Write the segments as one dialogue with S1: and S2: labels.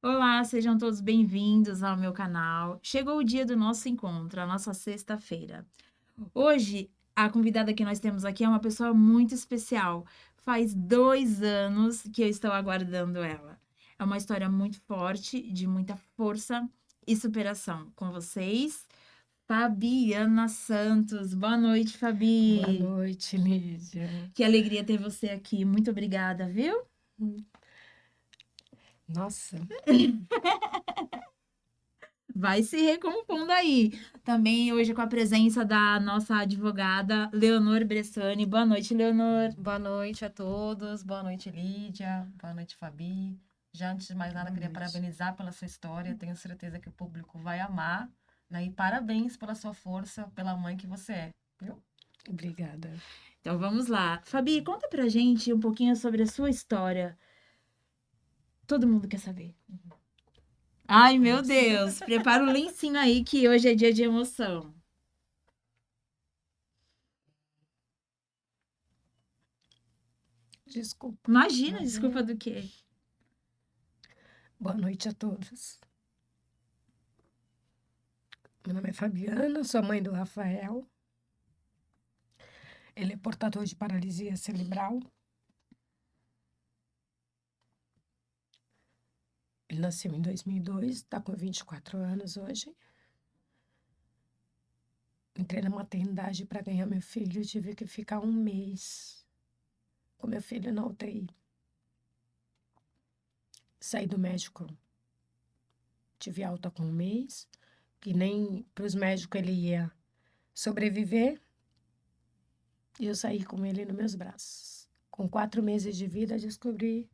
S1: Olá, sejam todos bem-vindos ao meu canal. Chegou o dia do nosso encontro, a nossa sexta-feira. Hoje, a convidada que nós temos aqui é uma pessoa muito especial. Faz 2 anos que eu estou aguardando ela. É uma história muito forte, de muita força e superação. Com vocês, Fabiana Santos. Boa noite,
S2: Boa
S1: Fabi.
S2: noite, Lídia.
S1: Que alegria ter você aqui. Muito obrigada, viu?
S2: Nossa,
S1: Vai se recompondo aí. Também hoje com a presença da nossa advogada Leonor Bressani. Boa noite, Leonor.
S3: Boa noite a todos, boa noite, Lídia, boa noite, Fabi. Já antes de mais nada,
S2: boa
S3: queria
S2: noite.
S3: parabenizar pela sua história, tenho certeza que o público vai amar, né? E parabéns pela sua força, pela mãe que você é, viu?
S2: Obrigada.
S1: Então vamos lá. Fabi, conta pra gente um pouquinho sobre a sua história. Todo mundo quer saber. Ai, meu
S3: Nossa,
S1: Deus. Prepara o lencinho aí que hoje é dia de emoção.
S2: Desculpa.
S1: Imagina, desculpa do
S2: Uhum.
S1: quê?
S2: Boa noite a todos. Meu nome é Fabiana, sou mãe do Rafael. Ele é portador de paralisia cerebral. Ele nasceu em 2002, está com 24 anos hoje. Entrei na maternidade para ganhar meu filho, tive que ficar um mês com meu filho na UTI. Saí do médico, tive alta com um mês, que nem para os médicos ele ia sobreviver, e eu saí com ele nos meus braços. Com 4 meses de vida, descobri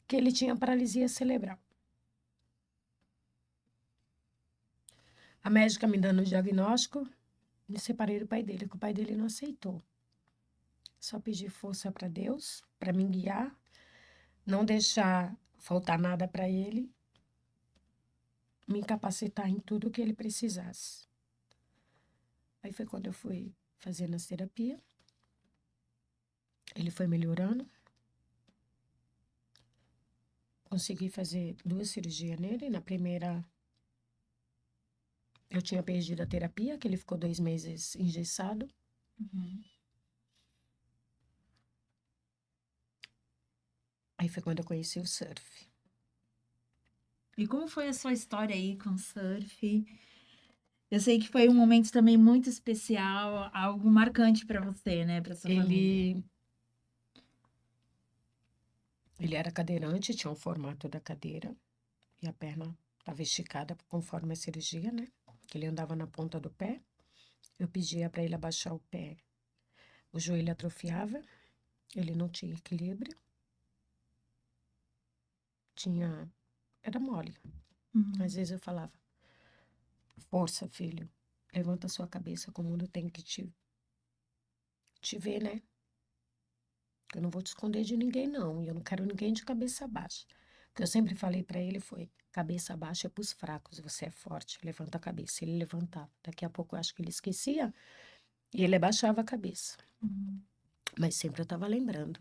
S2: que ele tinha paralisia cerebral. A médica me dando o diagnóstico, me separei do pai dele, que o pai dele não aceitou. Só pedi força para Deus, para me guiar, não deixar faltar nada para ele, me capacitar em tudo que ele precisasse. Aí foi quando eu fui fazendo as terapias, ele foi melhorando. Consegui fazer 2 cirurgias nele. Na primeira, eu tinha perdido a terapia, que ele ficou 2 meses engessado.
S1: Uhum.
S2: Aí foi quando eu conheci o surf.
S1: E como foi a sua história aí com o surf? Eu sei que foi um momento também muito especial, algo marcante pra você, né, pra sua família.
S2: Ele, ele era cadeirante, tinha o formato da cadeira e a perna estava esticada conforme a cirurgia, né? Que ele andava na ponta do pé. Eu pedia para ele abaixar o pé. O joelho atrofiava, ele não tinha equilíbrio, tinha, era mole. Às
S1: Uhum.
S2: vezes eu falava: força, filho, levanta sua cabeça, que o mundo tem que te ver, né? Eu não vou te esconder de ninguém, não. E eu não quero ninguém de cabeça baixa. O que eu sempre falei para ele foi: cabeça baixa é pros fracos, você é forte, levanta a cabeça. Ele levantava. Daqui a pouco eu acho que ele esquecia e ele abaixava a cabeça.
S1: Uhum.
S2: Mas sempre eu estava lembrando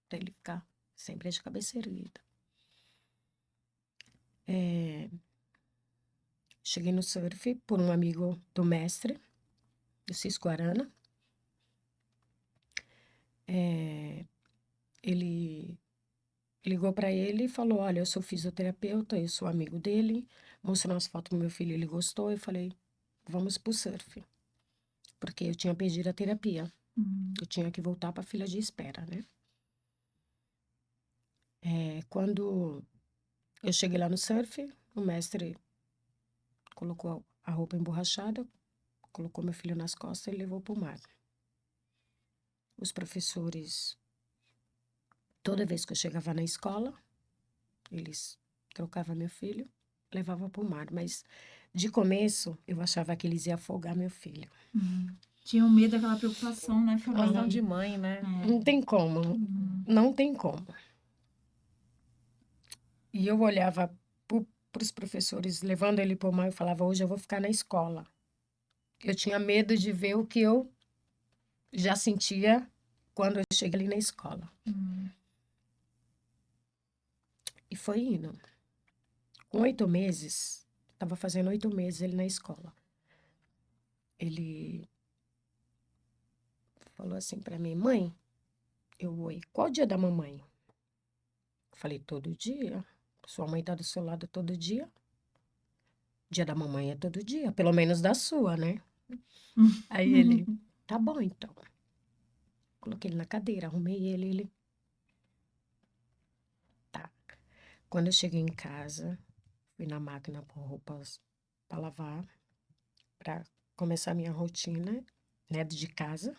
S2: para ele ficar sempre de cabeça erguida. Cheguei no surf por um amigo do mestre, do Cisco Arana. Ele ligou para ele e falou: olha, eu sou fisioterapeuta, eu sou amigo dele. Mostrou umas fotos do meu filho, ele gostou. Eu falei: vamos pro surf. Porque eu tinha perdido a terapia.
S1: Uhum.
S2: Eu tinha que voltar para fila de espera, né? Quando eu cheguei lá no surf, o mestre colocou a roupa emborrachada, colocou meu filho nas costas e levou para o mar. Os professores, toda vez que eu chegava na escola, eles trocavam meu filho, levavam para o mar. Mas de começo, eu achava que eles iam afogar meu filho.
S1: Uhum. Tinha um medo, aquela preocupação, né,
S3: Preocupação
S2: Aham.
S3: de
S1: Fabi?
S3: mãe, né?
S1: É.
S2: Não tem como,
S1: Uhum.
S2: não tem como. E eu olhava para os professores levando ele para o mar e falava: hoje eu vou ficar na escola. Eu tinha medo de ver o que eu já sentia quando eu cheguei ali na escola.
S1: Uhum.
S2: E foi indo. Com 8 meses, estava fazendo 8 meses ele na escola. Ele falou assim pra mim, mãe, oi, qual o dia da mamãe? Eu falei, todo dia. Sua mãe tá do seu lado todo dia. Dia da mamãe é todo dia, pelo menos da sua, né? Aí ele, tá bom então. Coloquei ele na cadeira, arrumei ele, tá. Quando eu cheguei em casa, fui na máquina por roupas para lavar, para começar a minha rotina, né, de casa.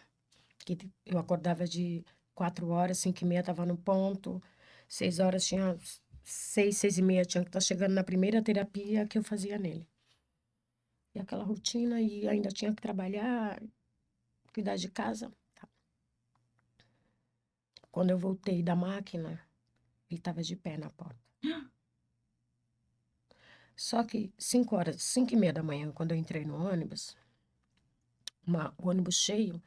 S2: Que eu acordava de 4 horas, 5h30 estava no ponto, 6 horas tinha, 6h30 tinha que estar chegando na primeira terapia que eu fazia nele. E aquela rotina, e ainda tinha que trabalhar, cuidar de casa. Tá. Quando eu voltei da máquina, ele estava de pé na porta. Só que 5 horas, 5h30 da manhã, quando eu entrei no ônibus, o ônibus cheio,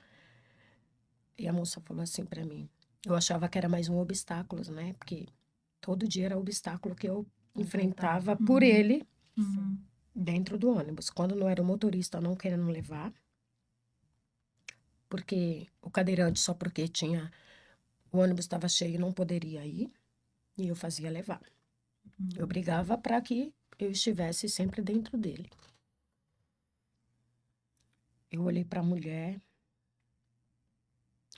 S2: e a moça falou assim pra mim, eu achava que era mais um obstáculo, né? Porque todo dia era obstáculo que eu enfrentava por
S1: Uhum.
S2: ele
S1: Uhum.
S2: dentro do ônibus. Quando não era o motorista não querendo levar, porque o cadeirante só porque o ônibus estava cheio não poderia ir, e eu fazia levar. Eu brigava para que eu estivesse sempre dentro dele. Eu olhei para a mulher,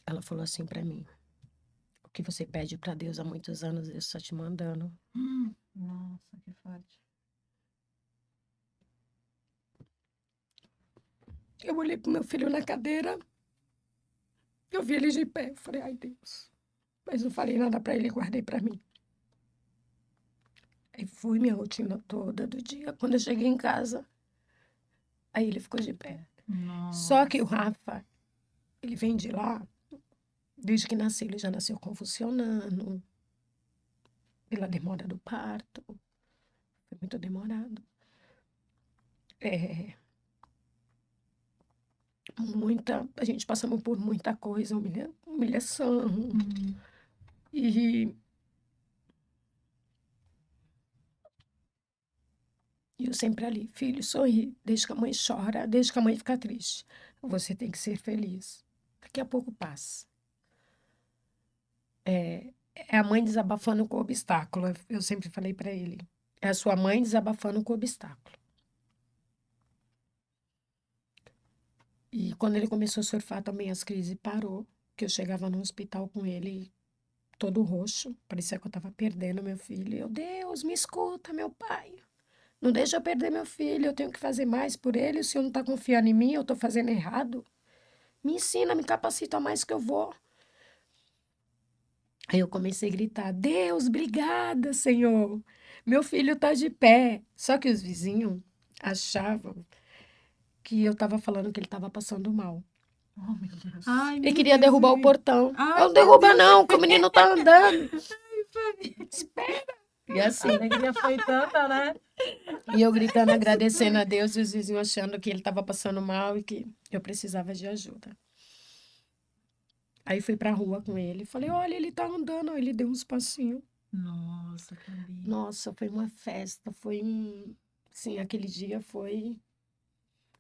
S2: ela falou assim para mim, o que você pede para Deus há muitos anos, Deus está te mandando.
S3: Nossa, que forte.
S2: Eu olhei pro meu filho na cadeira, eu vi ele de pé, eu falei, ai Deus. Mas não falei nada para ele, guardei para mim. Aí fui minha rotina toda do dia. Quando eu cheguei em casa, aí ele ficou de pé. Só que o
S1: Nossa.
S2: Rafa, ele vem de lá, desde que nasceu, ele já nasceu convulsionando, pela demora do parto. Foi muito demorado. É, a gente passamos por muita coisa, humilhação.
S1: Uhum.
S2: E eu sempre ali, filho, sorri, desde que a mãe chora, desde que a mãe fica triste. Você tem que ser feliz. Daqui a pouco passa. É a mãe desabafando com o obstáculo. Eu sempre falei para ele. É a sua mãe desabafando com o obstáculo. E quando ele começou a surfar também as crises parou. Que eu chegava no hospital com ele todo roxo. Parecia que eu estava perdendo meu filho. Eu, Deus, me escuta, meu pai. Não deixa eu perder meu filho. Eu tenho que fazer mais por ele. O senhor não está confiando em mim, eu estou fazendo errado. Me ensina, me capacita mais que eu vou. Aí eu comecei a gritar: Deus, obrigada, Senhor. Meu filho está de pé. Só que os vizinhos achavam que eu estava falando que ele estava passando mal.
S3: Oh, meu Deus.
S1: Ai,
S2: Ele
S1: meu
S2: queria
S1: Deus,
S2: derrubar o
S1: Fabi.
S2: portão.
S1: Ai,
S2: Eu não
S1: meu
S2: derruba,
S1: Deus.
S2: não, que o menino tá andando.
S1: Ai, Fabi.
S2: Espera. E
S3: A
S2: assim.
S3: alegria foi tanta, né?
S2: E eu gritando, agradecendo a Deus, e os vizinhos achando que ele estava passando mal e que eu precisava de ajuda. Aí fui pra rua com ele. Falei, olha, ele tá andando. Aí ele deu uns passinhos.
S1: Nossa, Fabi.
S2: Nossa, foi uma festa. Foi um... Sim, aquele dia foi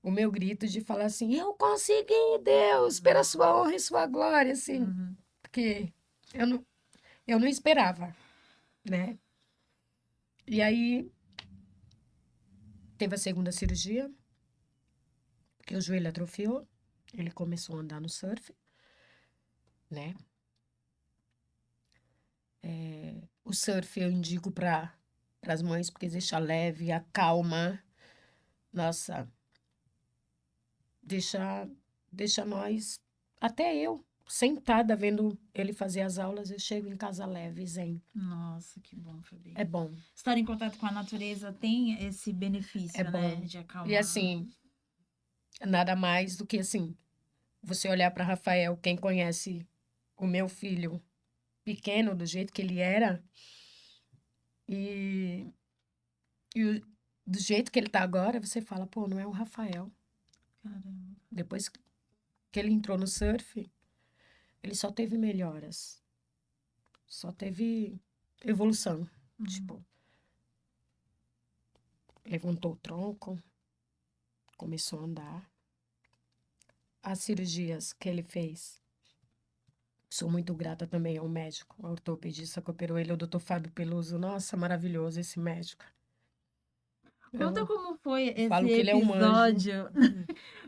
S2: o meu grito de falar assim, eu consegui, Deus, pela sua honra e sua glória, assim.
S1: Uhum.
S2: Porque eu não esperava, né? E aí, teve a segunda cirurgia, porque o joelho atrofiou. Ele começou a andar no surf, né? O surf eu indico para as mães, porque deixa leve, acalma. Nossa, deixa nós, até eu, sentada vendo ele fazer as aulas, eu chego em casa leve, zen.
S1: Nossa, que bom, Fabi.
S2: É bom,
S1: Estar em contato com a natureza tem esse
S2: é
S1: benefício, né?
S2: bom.
S1: De
S2: E
S1: acalmar.
S2: assim, nada mais do que assim, você olhar para Rafael, quem conhece o meu filho pequeno, do jeito que ele era, e, do jeito que ele tá agora, você fala, pô, não é o Rafael.
S1: Caramba.
S2: Depois que ele entrou no surf, ele só teve melhoras. Só teve evolução.
S1: Uhum.
S2: Tipo, levantou o tronco, começou a andar. As cirurgias que ele fez, sou muito grata também ao médico, ao ortopedista que operou ele, o Dr. Fábio Peluso. Nossa, maravilhoso esse médico.
S1: Conta
S2: Eu
S1: como foi esse
S2: falo que ele é um anjo.
S1: episódio,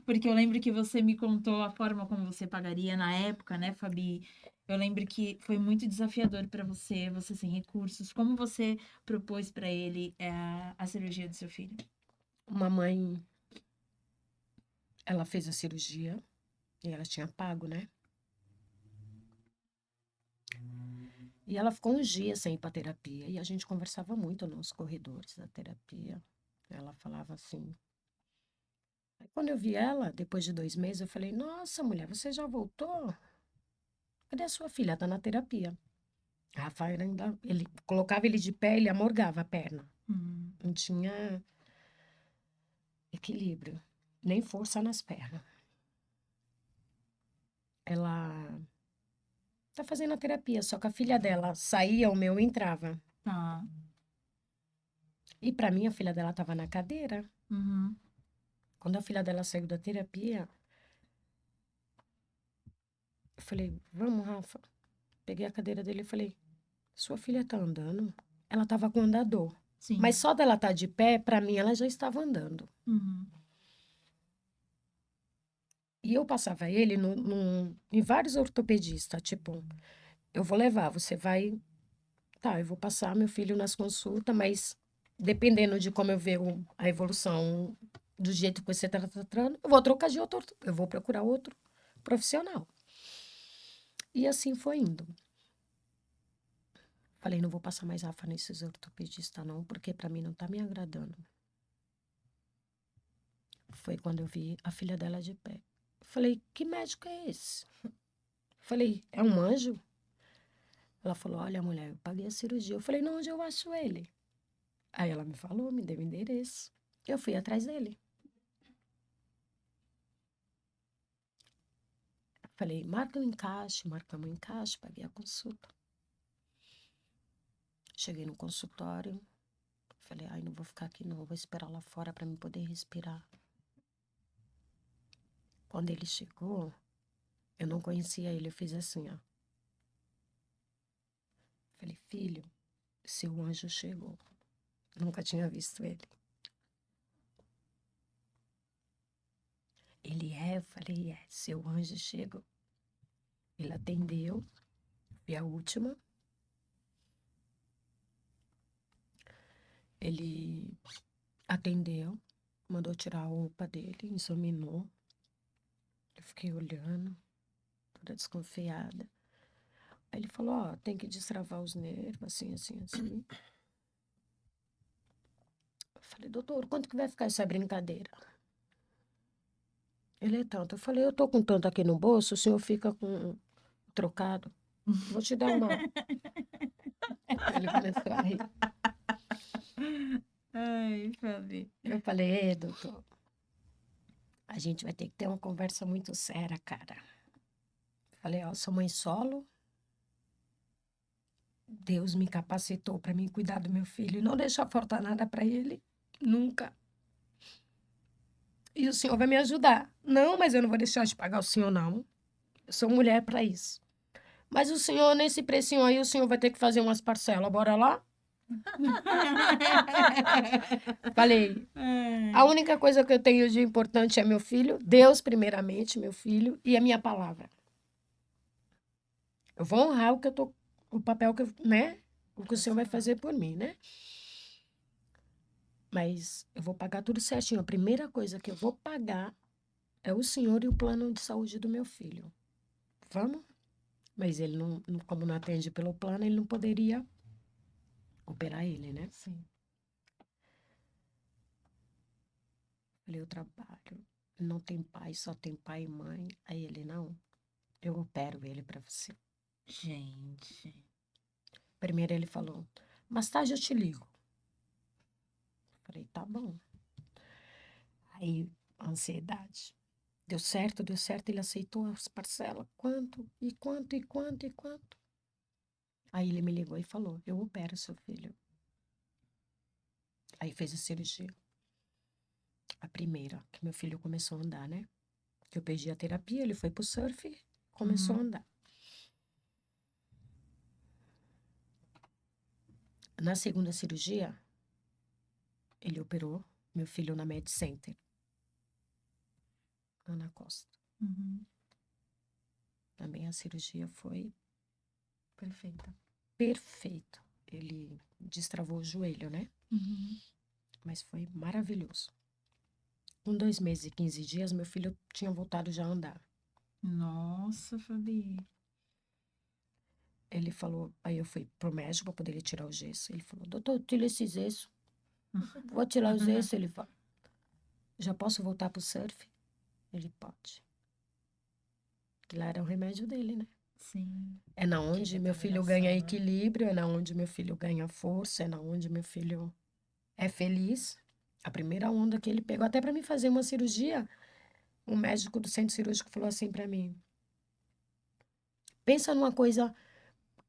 S1: porque eu lembro que você me contou a forma como você pagaria na época, né, Fabi? Eu lembro que foi muito desafiador para você, você sem recursos. Como você propôs para ele a cirurgia do seu filho?
S2: Uma mãe, ela fez a cirurgia e ela tinha pago, né? E ela ficou uns dias sem ir para terapia e a gente conversava muito nos corredores da terapia. Ela falava assim. Aí quando eu vi ela, depois de 2 meses, eu falei: Nossa, mulher, você já voltou? Cadê a sua filha? Tá na terapia. Rafael ainda, ele colocava ele de pé, ele amorgava a perna.
S1: Hum.
S2: Não tinha equilíbrio, nem força nas pernas. Ela tá fazendo a terapia, só que a filha dela saía, o meu entrava.
S1: Tá.
S2: E para mim, a filha dela tava na cadeira.
S1: Uhum.
S2: Quando a filha dela saiu da terapia, eu falei: Vamos, Rafa. Peguei a cadeira dele e falei: Sua filha tá andando? Ela tava com andador.
S1: Sim.
S2: Mas só dela estar de pé, para mim, ela já estava andando.
S1: Uhum.
S2: E eu passava ele em vários ortopedistas, tipo, eu vou levar, você vai. Tá, eu vou passar meu filho nas consultas, mas dependendo de como eu ver a evolução do jeito que você está tratando, eu vou trocar de outro, eu vou procurar outro profissional. E assim foi indo. Falei: Não vou passar mais Rafa nesses ortopedistas, não, porque para mim não tá me agradando. Foi quando eu vi a filha dela de pé. Falei: Que médico é esse? Falei: É um anjo? Ela falou: Olha, mulher, eu paguei a cirurgia. Eu falei: Não, onde eu acho ele? Aí ela me falou, me deu o endereço. Eu fui atrás dele. Falei: Marca um encaixe, marcamos um encaixe, paguei a consulta. Cheguei no consultório. Falei: Ai, não vou ficar aqui não, vou esperar lá fora para me poder respirar. Quando ele chegou, eu não conhecia ele, eu fiz assim, ó. Falei: Filho, seu anjo chegou. Nunca tinha visto ele. Ele é? Eu falei: É, seu anjo chegou. Ele atendeu, fui a última. Ele atendeu, mandou tirar a roupa dele, examinou. Eu fiquei olhando, toda desconfiada. Aí ele falou: Ó, tem que destravar os nervos, assim, assim, assim. Eu falei: Doutor, quanto que vai ficar essa brincadeira? Ele: É tanto. Eu falei: Eu tô com tanto aqui no bolso, o senhor fica com trocado. Vou te dar uma. Ele começou a rir.
S1: Ai, Fabi.
S2: Eu falei: Doutor, a gente vai ter que ter uma conversa muito séria, cara. Falei: Ó, sou mãe solo. Deus me capacitou para mim cuidar do meu filho e não deixar faltar nada para ele, nunca. E o senhor vai me ajudar. Não, mas eu não vou deixar de pagar o senhor, não. Eu sou mulher para isso. Mas o senhor, nesse precinho aí, o senhor vai ter que fazer umas parcelas. Bora lá? Falei: A
S1: Ai.
S2: única coisa que eu tenho de importante é meu filho, Deus primeiramente, meu filho, e a minha palavra. Eu vou honrar o que eu tô, o papel que eu, né? O que o senhor vai fazer por mim, né? Mas eu vou pagar tudo certinho. A primeira coisa que eu vou pagar é o senhor e o plano de saúde do meu filho. Vamos? Mas ele como não atende pelo plano, ele não poderia operar ele, né?
S3: Sim.
S2: Falei: Eu trabalho, não tem pai, só tem pai e mãe. Aí ele: Não, eu opero ele para você.
S1: Gente.
S2: Primeiro ele falou: Mais tarde eu te ligo. Falei: Tá bom. Aí, a ansiedade. Deu certo, ele aceitou as parcelas. Quanto? E quanto? E quanto? E quanto? Aí ele me ligou e falou: Eu opero seu filho. Aí fez a cirurgia. A primeira, que meu filho começou a andar, né? Que eu perdi a terapia, ele foi pro surf, começou a andar. Na segunda cirurgia, ele operou meu filho na Med Center, Ana Costa.
S1: Uhum.
S2: Também a cirurgia foi
S1: Perfeita.
S2: perfeita. Ele destravou o joelho, né?
S1: Uhum.
S2: Mas foi maravilhoso. Com 2 meses e 15 dias, meu filho tinha voltado já a andar.
S1: Nossa, Fabi.
S2: Ele falou, aí eu fui pro médico para poder ele tirar o gesso. Ele falou, doutor, tira esses gessos. Vou tirar o gesso. Ele falou, já posso voltar pro surf? Ele pode. Que lá era o remédio dele, né?
S1: Sim.
S2: É na onde meu filho ganha equilíbrio, é na onde meu filho ganha força, é na onde meu filho é feliz. A primeira onda que ele pegou, até para mim fazer uma cirurgia, um médico do centro cirúrgico falou assim para mim: pensa numa coisa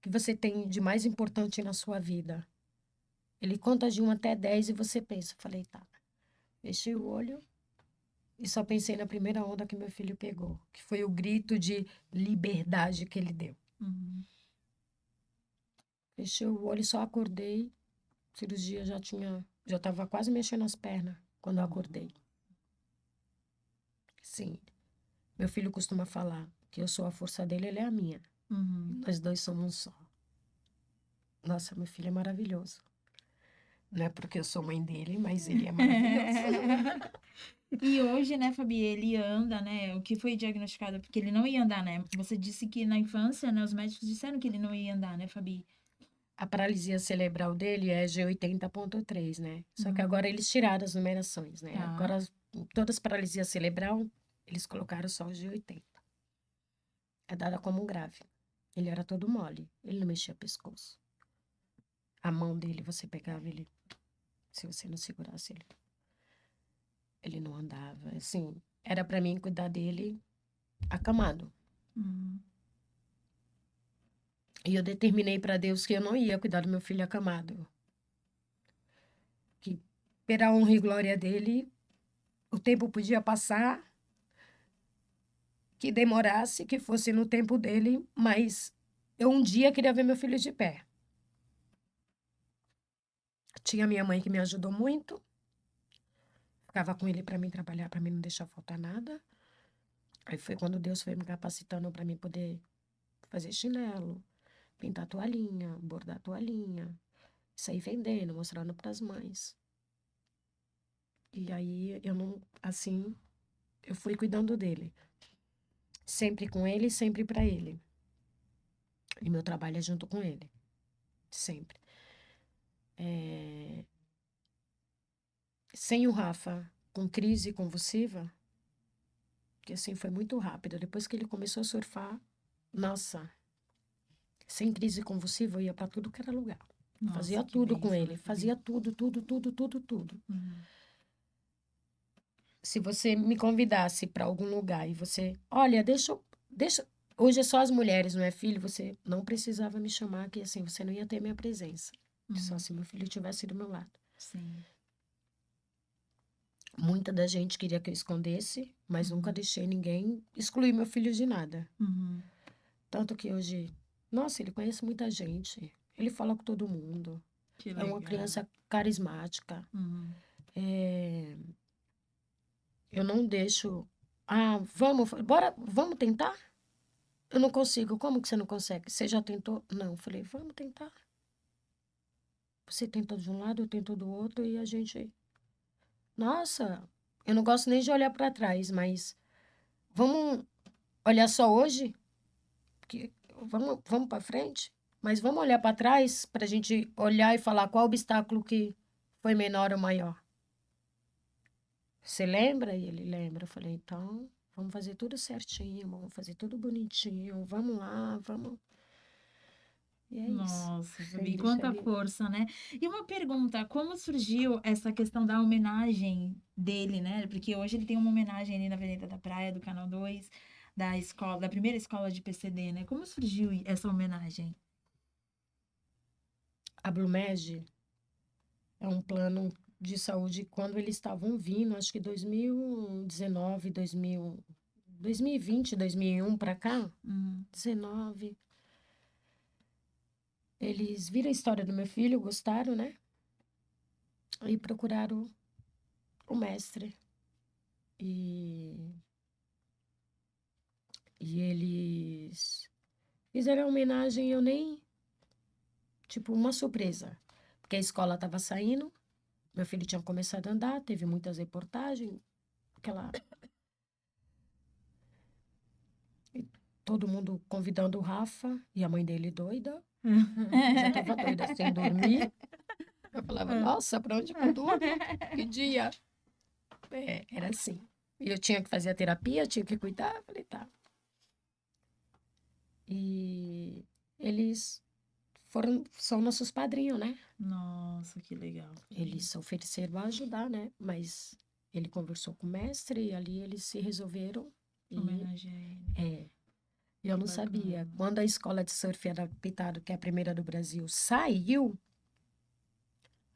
S2: que você tem de mais importante na sua vida. Ele conta de 1 até 10 e você pensa. Eu falei, tá. Fechei o olho e só pensei na primeira onda que meu filho pegou, que foi o grito de liberdade que ele deu.
S1: Uhum.
S2: Fechei o olho e só acordei. Cirurgia já estava quase mexendo as pernas quando eu acordei. Sim, meu filho costuma falar que eu sou a força dele, ele é a minha.
S1: Uhum.
S2: Nós dois somos um só. Nossa, meu filho é maravilhoso. Não é porque eu sou mãe dele, mas ele é maravilhoso.
S1: E hoje, né, Fabi, ele anda, né? O que foi diagnosticado? Porque ele não ia andar, né? Você disse que na infância, né, os médicos disseram que ele não ia andar, né, Fabi?
S2: A paralisia cerebral dele é G80.3, né? Só que
S1: Uhum.
S2: agora eles tiraram as numerações, né?
S1: Tá.
S2: Agora, todas as paralisias cerebral, eles colocaram só o G80. É dada como grave. Ele era todo mole. Ele não mexia pescoço. A mão dele, você pegava ele. Se você não segurasse ele, ele não andava. Assim, era pra mim cuidar dele acamado.
S1: Uhum.
S2: E eu determinei pra Deus que eu não ia cuidar do meu filho acamado. Que, pela honra e glória dele, o tempo podia passar, que demorasse, que fosse no tempo dele, mas eu um dia queria ver meu filho de pé. Tinha minha mãe que me ajudou muito. Ficava com ele pra mim trabalhar, pra mim não deixar faltar nada. Aí foi quando Deus foi me capacitando para mim poder fazer chinelo, pintar toalhinha, bordar toalhinha, sair vendendo, mostrando para as mães. E aí eu não, assim, eu fui cuidando dele. Sempre com ele, sempre para ele. E meu trabalho é junto com ele. Sempre. Sem o Rafa com crise convulsiva, que assim foi muito rápido. Depois que ele começou a surfar, nossa, sem crise convulsiva eu ia para tudo que era lugar.
S1: Nossa,
S2: Fazia
S1: que
S2: tudo com
S1: bênção,
S2: ele,
S1: né, Fabi?
S2: fazia tudo, tudo, tudo, tudo, tudo.
S1: Uhum.
S2: Se você me convidasse para algum lugar e você, olha, deixa, hoje é só as mulheres, não é filho, você não precisava me chamar, que assim, você não ia ter minha presença. Só
S1: Uhum.
S2: se meu filho estivesse do meu lado.
S1: Sim.
S2: Muita da gente queria que eu escondesse, mas nunca
S1: Uhum.
S2: deixei ninguém excluir meu filho de nada.
S1: Uhum.
S2: Tanto que hoje, nossa, ele conhece muita gente, ele fala com todo mundo.
S1: Que
S2: É uma
S1: legal.
S2: criança carismática.
S1: Uhum.
S2: Eu não deixo. Ah, vamos tentar? Eu não consigo. Como que você não consegue? Você já tentou? Não. Eu falei, vamos tentar. Você tentou de um lado, eu tento do outro e a gente. Nossa, eu não gosto nem de olhar para trás, mas vamos olhar só hoje? Porque vamos para frente? Mas vamos olhar para trás para a gente olhar e falar qual obstáculo que foi menor ou maior. Você lembra? E ele lembra. Eu falei, então, vamos fazer tudo certinho, vamos fazer tudo bonitinho, vamos lá, vamos. E é isso.
S1: Nossa,
S2: Você
S1: Fabi,
S2: deixa
S1: quanta
S2: ele.
S1: força, né? E uma pergunta, como surgiu essa questão da homenagem dele, né? Porque hoje ele tem uma homenagem ali na Avenida da Praia, do Canal 2, da escola, da primeira escola de PCD, né? Como surgiu essa homenagem?
S2: A Blumed é um plano de saúde quando eles estavam vindo, acho que 2019, 2020, 2001 para cá,
S1: Uhum.
S2: 19. Eles viram a história do meu filho, gostaram, né? E procuraram o mestre. E, e eles fizeram a homenagem, eu nem, tipo, uma surpresa. Porque a escola estava saindo, meu filho tinha começado a andar, teve muitas reportagens, aquela, e todo mundo convidando o Rafa e a mãe dele doida. Já estava doida sem dormir. Eu falava, nossa, para onde que eu durmo? Que dia? Era assim. E eu tinha que fazer a terapia, tinha que cuidar. Eu falei, tá. E eles são nossos padrinhos, né?
S1: Nossa, que legal.
S2: Eles se ofereceram a ajudar, né? Mas ele conversou com o mestre e ali eles se resolveram. E
S1: Homenagear ele.
S2: eu não
S1: Bacana.
S2: sabia. Quando a escola de surf adaptado, que é a primeira do Brasil, saiu,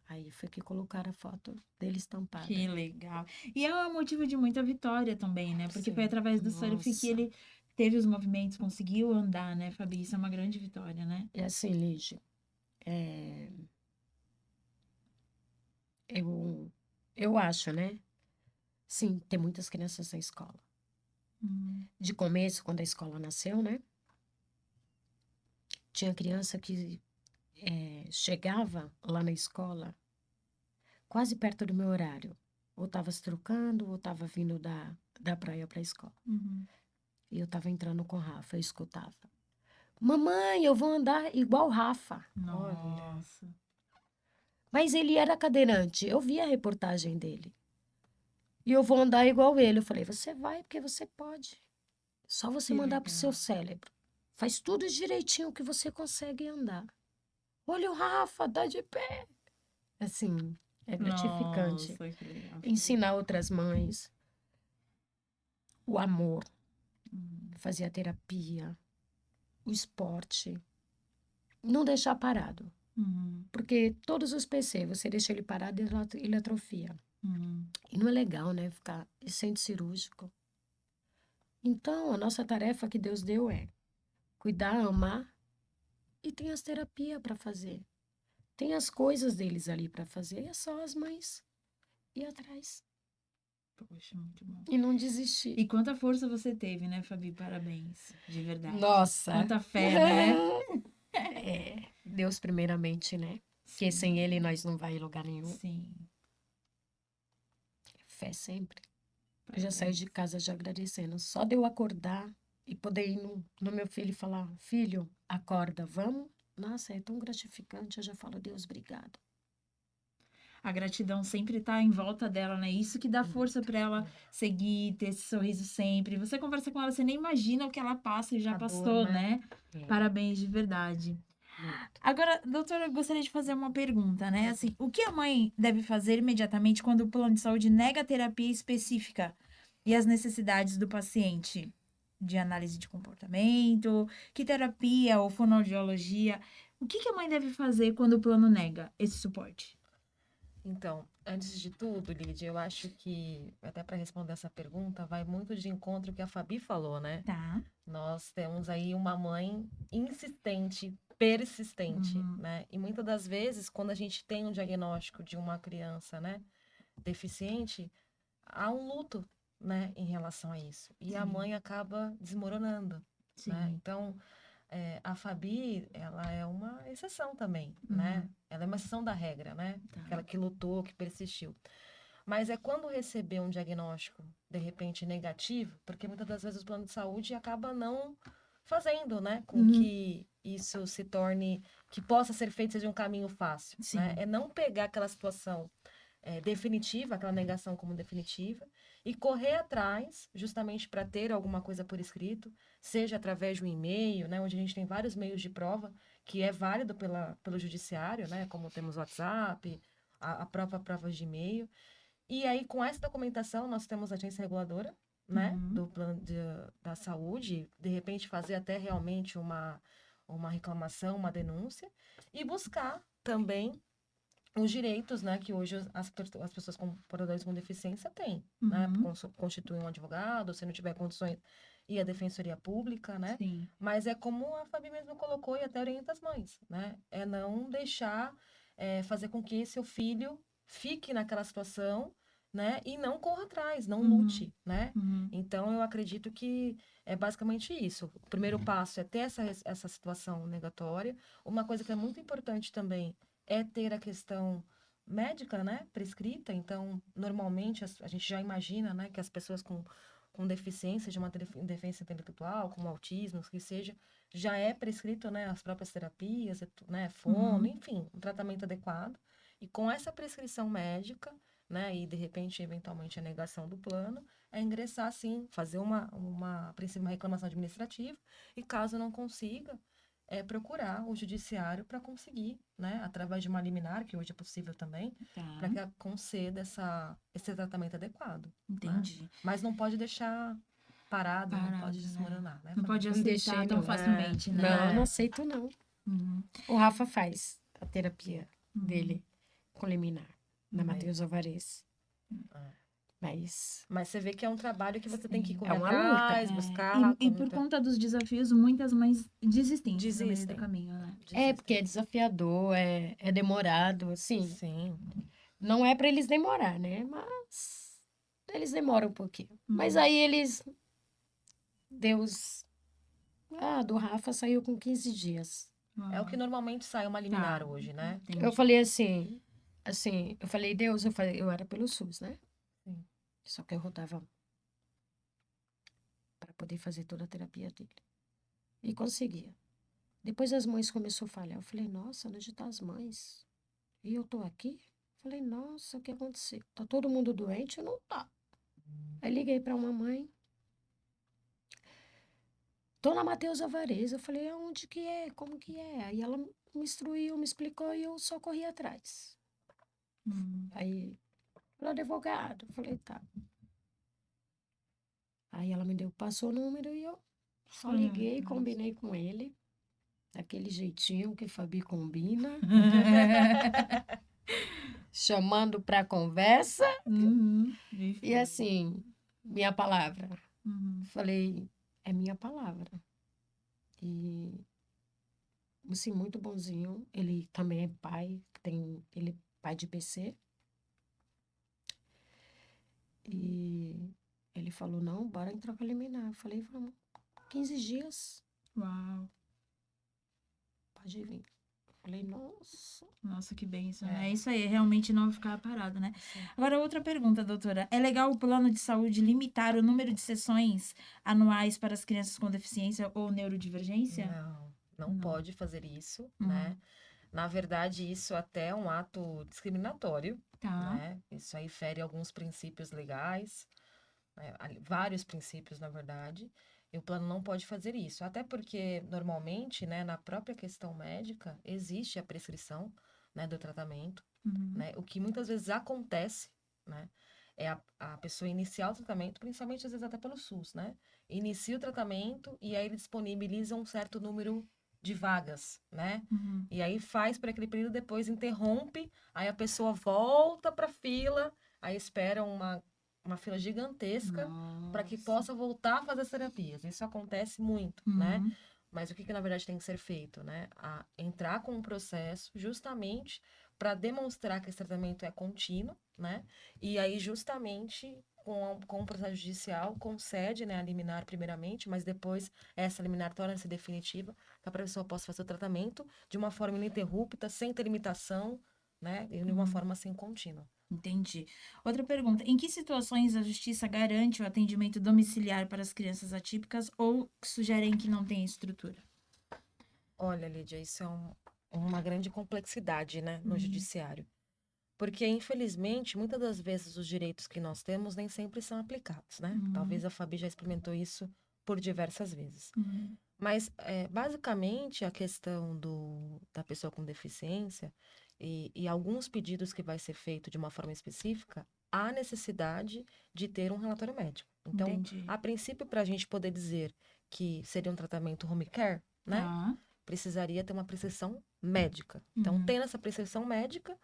S2: aí foi que colocaram a foto dele estampada.
S1: Que legal. E é um motivo de muita vitória também, né? Porque foi
S2: Sim.
S1: através do surf que
S2: Nossa.
S1: ele teve os movimentos, conseguiu andar, né, Fabi? Isso é uma grande vitória, né?
S2: E assim, Lígia, eu acho, né? Sim, tem muitas crianças na escola. De começo, quando a escola nasceu, né? Tinha criança que chegava lá na escola quase perto do meu horário. Ou estava se trocando, ou estava vindo da praia para a escola.
S1: Uhum.
S2: E eu estava entrando com o Rafa, eu escutava. Mamãe, eu vou andar igual o Rafa. Olha.
S1: Nossa.
S2: Mas ele era cadeirante, eu vi a reportagem dele. E eu vou andar igual ele. Eu falei, você vai porque você pode. Só você
S1: Que
S2: mandar pro seu
S1: legal.
S2: cérebro. Faz tudo direitinho que você consegue andar. Olha o Rafa, dá de pé. Assim, é gratificante.
S1: Nossa, que legal.
S2: Ensinar outras mães o amor,
S1: Uhum.
S2: fazer a terapia, o esporte. Não deixar parado.
S1: Uhum.
S2: Porque todos os PC, você deixa ele parado, ele atrofia.
S1: Uhum.
S2: E não é legal, né? Ficar centro cirúrgico. Então, a nossa tarefa que Deus deu é cuidar, amar e tem as terapias para fazer. Tem as coisas deles ali para fazer. É só as mães ir atrás
S1: Poxa, muito bom.
S2: e não desistir.
S1: E quanta força você teve, né, Fabi? Parabéns, de verdade.
S2: Nossa!
S1: Quanta fé, né?
S2: Deus primeiramente, né? Porque
S1: Sim.
S2: sem Ele nós não vai em lugar nenhum.
S1: Sim.
S2: Fé sempre. Eu já saí de casa já agradecendo. Só de eu acordar e poder ir no meu filho e falar, filho, acorda, vamos? Nossa, é tão gratificante. Eu já falo, Deus, obrigado.
S1: A gratidão sempre tá em volta dela, né? Isso que dá força para ela seguir, ter esse sorriso sempre. Você conversa com ela, você nem imagina o que ela passa e já
S3: A dor,
S1: passou,
S3: né?
S1: né? Parabéns de verdade. Agora, doutora, eu gostaria de fazer uma pergunta, né? Assim, o que a mãe deve fazer imediatamente quando o plano de saúde nega a terapia específica e as necessidades do paciente? De análise de comportamento, que terapia ou fonoaudiologia. O que a mãe deve fazer quando o plano nega esse suporte?
S3: Então, antes de tudo, Lídia, eu acho que, até para responder essa pergunta, vai muito de encontro ao que a Fabi falou, né?
S1: Tá.
S3: Nós temos aí uma mãe insistente, persistente, né? E muitas das vezes, quando a gente tem um diagnóstico de uma criança, né, deficiente, há um luto, né, em relação a isso. E a mãe acaba desmoronando, né?
S1: Sim.
S3: Então, a Fabi, ela é uma exceção também, né? Ela é uma exceção da regra, né?
S1: Tá.
S3: Aquela que lutou, que persistiu. Mas é quando receber um diagnóstico, de repente, negativo, porque muitas das vezes o plano de saúde acaba não fazendo, né? Com que isso se torne, que possa ser feito, seja um caminho fácil,
S1: Sim.
S3: né? É não pegar aquela situação definitiva, aquela negação como definitiva, e correr atrás, justamente para ter alguma coisa por escrito, seja através de um e-mail, né, onde a gente tem vários meios de prova, que é válido pelo judiciário, né, como temos WhatsApp, a própria prova de e-mail. E aí, com essa documentação, nós temos a agência reguladora, né, do plano da saúde, de repente fazer até realmente uma reclamação, uma denúncia, e buscar também os direitos, né, que hoje as pessoas com portadores com deficiência têm, né? Constitui um advogado, se não tiver condições, e a defensoria pública, né?
S1: Sim.
S3: Mas é como a Fabi mesmo colocou e até orienta as mães, né? É não deixar fazer com que seu filho fique naquela situação, né? E não corra atrás, não lute, né? Então, eu acredito que é basicamente isso. O primeiro passo é ter essa situação negatória. Uma coisa que é muito importante também é ter a questão médica, né, prescrita. Então, normalmente, a gente já imagina, né, que as pessoas com deficiência, de uma deficiência intelectual, como autismo, que seja, já é prescrito, né, as próprias terapias, né, fono, enfim, um tratamento adequado. E com essa prescrição médica, né, e de repente, eventualmente, a negação do plano, é ingressar, sim, fazer a princípio, uma reclamação administrativa, e caso não consiga, procurar o judiciário para conseguir, né, através de uma liminar, que hoje é possível também, para que conceda esse tratamento adequado. Né?
S1: Entendi.
S3: Mas não pode deixar parado, não pode
S1: Né?
S3: desmoronar, né?
S1: Não pode
S2: Não
S1: aceitar
S2: deixei,
S1: tão
S2: não.
S1: facilmente, né?
S2: Não, não aceito, não.
S1: Uhum.
S2: O Rafa faz a terapia dele com liminar, na Matheus Alvarez. Mas
S3: Mas você vê que é um trabalho que você tem que correr
S2: uma
S3: atrás,
S2: luta.
S3: buscar.
S1: E por conta dos desafios, muitas mães desistem no meio do
S3: Desistem.
S1: caminho, né?
S2: É, porque é desafiador, é demorado, assim.
S3: Sim.
S2: Não é para eles demorar, né? Mas eles demoram um pouquinho. Mas aí Deus... do Rafa saiu com 15 dias.
S3: É o que normalmente sai uma liminar
S1: Tá.
S3: hoje, né?
S1: Entendi.
S2: Eu falei assim, eu falei, Deus, eu era pelo SUS, né?
S3: Sim.
S2: Só que eu rodava para poder fazer toda a terapia dele. E conseguia. Depois as mães começaram a falhar. Eu falei, nossa, onde estão as mães? E eu tô aqui? Falei, nossa, o que aconteceu? Tá todo mundo doente? Não tá. Aí liguei para uma mãe. Tô na Matheus Alvarez. Eu falei, aonde que é? Como que é? Aí ela me instruiu, me explicou e eu só corri atrás. Aí, falou, advogado. Eu falei, tá. Aí ela passou o número e eu só liguei, combinei com ele. Daquele jeitinho que Fabi combina. Chamando pra conversa. E assim, minha palavra. Falei, é minha palavra. E, assim, muito bonzinho. Ele também é pai, ele é pai de PC. E ele falou, não, bora entrar com a liminar. Eu falei, vamos, 15 dias.
S1: Uau.
S2: Pode vir. Eu falei, nossa.
S1: Nossa, que bênção, né? É isso aí, realmente não ficar parado, né? Agora, outra pergunta, doutora. É legal o plano de saúde limitar o número de sessões anuais para as crianças com deficiência ou neurodivergência?
S3: Não pode fazer isso, né? Na verdade, isso até é um ato discriminatório, né? Isso aí fere alguns princípios legais, né? Vários princípios, na verdade. E o plano não pode fazer isso. Até porque, normalmente, né, na própria questão médica, existe a prescrição, né, do tratamento, né? O que muitas vezes acontece, né? É a pessoa iniciar o tratamento, principalmente às vezes até pelo SUS, né? Inicia o tratamento e aí ele disponibiliza um certo número de vagas, né? E aí faz para aquele período, depois interrompe, aí a pessoa volta para a fila, aí espera uma fila gigantesca para que possa voltar a fazer as terapias. Isso acontece muito, né? Mas o que na verdade tem que ser feito, né? Entrar com um processo justamente para demonstrar que esse tratamento é contínuo, né? E aí justamente com o processo judicial concede, né, a liminar primeiramente, mas depois essa liminar torna-se definitiva, para a pessoa possa fazer o tratamento de uma forma ininterrupta, sem ter limitação, né? E de uma forma assim contínua.
S1: Entendi. Outra pergunta. Em que situações a justiça garante o atendimento domiciliar para as crianças atípicas ou que sugerem que não tem estrutura?
S3: Olha, Lídia, isso é uma grande complexidade, né, no judiciário. Porque, infelizmente, muitas das vezes os direitos que nós temos nem sempre são aplicados, né? Talvez a Fabi já experimentou isso por diversas vezes. Mas, basicamente, a questão da pessoa com deficiência e alguns pedidos que vai ser feito de uma forma específica, há necessidade de ter um relatório médico. Então,
S1: Entendi.
S3: a princípio, para a gente poder dizer que seria um tratamento home care, né? Precisaria ter uma prescrição médica. Então, tendo essa prescrição médica,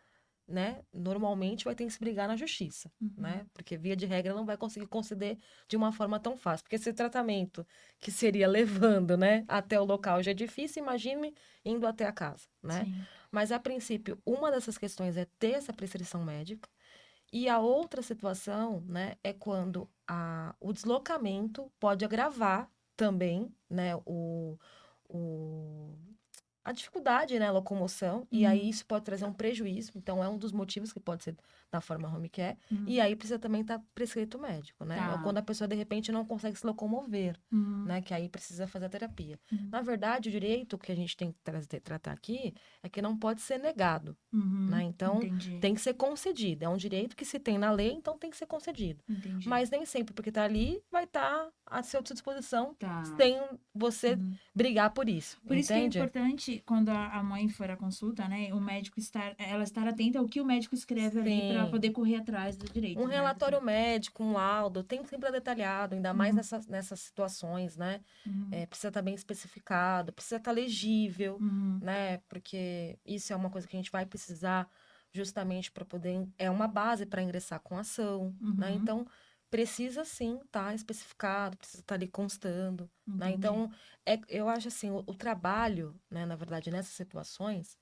S3: né, normalmente vai ter que se brigar na justiça, né? Porque via de regra não vai conseguir conceder de uma forma tão fácil. Porque esse tratamento que seria levando, né, até o local já é difícil, imagine indo até a casa, né?
S1: Sim.
S3: Mas a princípio, uma dessas questões é ter essa prescrição médica. E a outra situação, né, é quando o deslocamento pode agravar também, né, o, a dificuldade, né, locomoção, e aí isso pode trazer um prejuízo. Então, é um dos motivos que pode ser da forma home care. E aí precisa também estar prescrito médico, né?
S1: Tá.
S3: Ou quando a pessoa, de repente, não consegue se locomover, né? Que aí precisa fazer a terapia. Na verdade, o direito que a gente tem que tratar aqui é que não pode ser negado, né? Então,
S1: Entendi.
S3: tem que ser concedido. É um direito que se tem na lei, então tem que ser concedido.
S1: Entendi.
S3: Mas nem sempre porque tá ali vai estar à sua disposição
S1: Tá.
S3: sem você brigar por isso.
S1: Por isso que é
S3: Entende?
S1: importante, quando a mãe for à consulta, né, o médico ela estar atenta ao que o médico escreve ali para
S3: Sim.
S1: poder correr atrás do direito,
S3: Um
S1: né?
S3: relatório médico, um laudo, tem que sempre detalhado, ainda mais nessas situações, né? Precisa estar bem especificado, precisa estar legível, né? Porque isso é uma coisa que a gente vai precisar justamente para poder. É uma base para ingressar com ação, né? Então, precisa sim estar especificado, precisa estar ali constando, né? Então, eu acho assim, o trabalho, né, na verdade, nessas situações.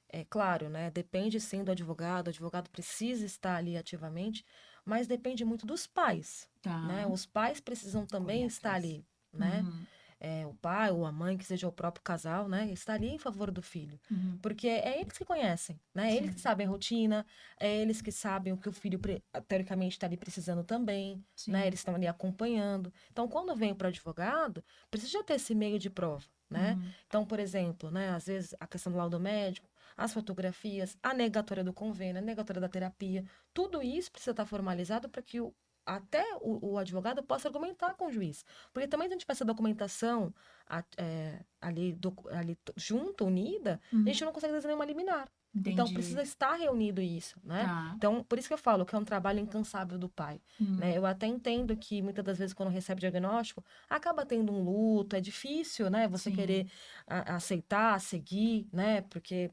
S3: É claro, né? Depende sim do advogado, o advogado precisa estar ali ativamente, mas depende muito dos pais,
S1: Tá.
S3: né? Os pais precisam também
S1: Correr
S3: estar
S1: atrás.
S3: ali, né? O pai ou a mãe, que seja o próprio casal, né? Estar ali em favor do filho. Porque é eles que conhecem, né? É eles que sabem a rotina, é eles que sabem o que o filho, teoricamente, está ali precisando também, né? Eles estão ali acompanhando. Então, quando vem para o advogado, precisa já ter esse meio de prova, né? Então, por exemplo, né? Às vezes, a questão do laudo médico, as fotografias, a negatória do convênio, a negatória da terapia, tudo isso precisa estar formalizado para que até o advogado possa argumentar com o juiz. Porque também se a gente tiver essa documentação ali junto, unida, a gente não consegue fazer nenhuma liminar. Então, precisa estar reunido isso, né?
S1: Tá.
S3: Então, por isso que eu falo que é um trabalho incansável do pai, né? Eu até entendo que, muitas das vezes, quando recebe diagnóstico, acaba tendo um luto, é difícil, né? Você querer aceitar, seguir, né? Porque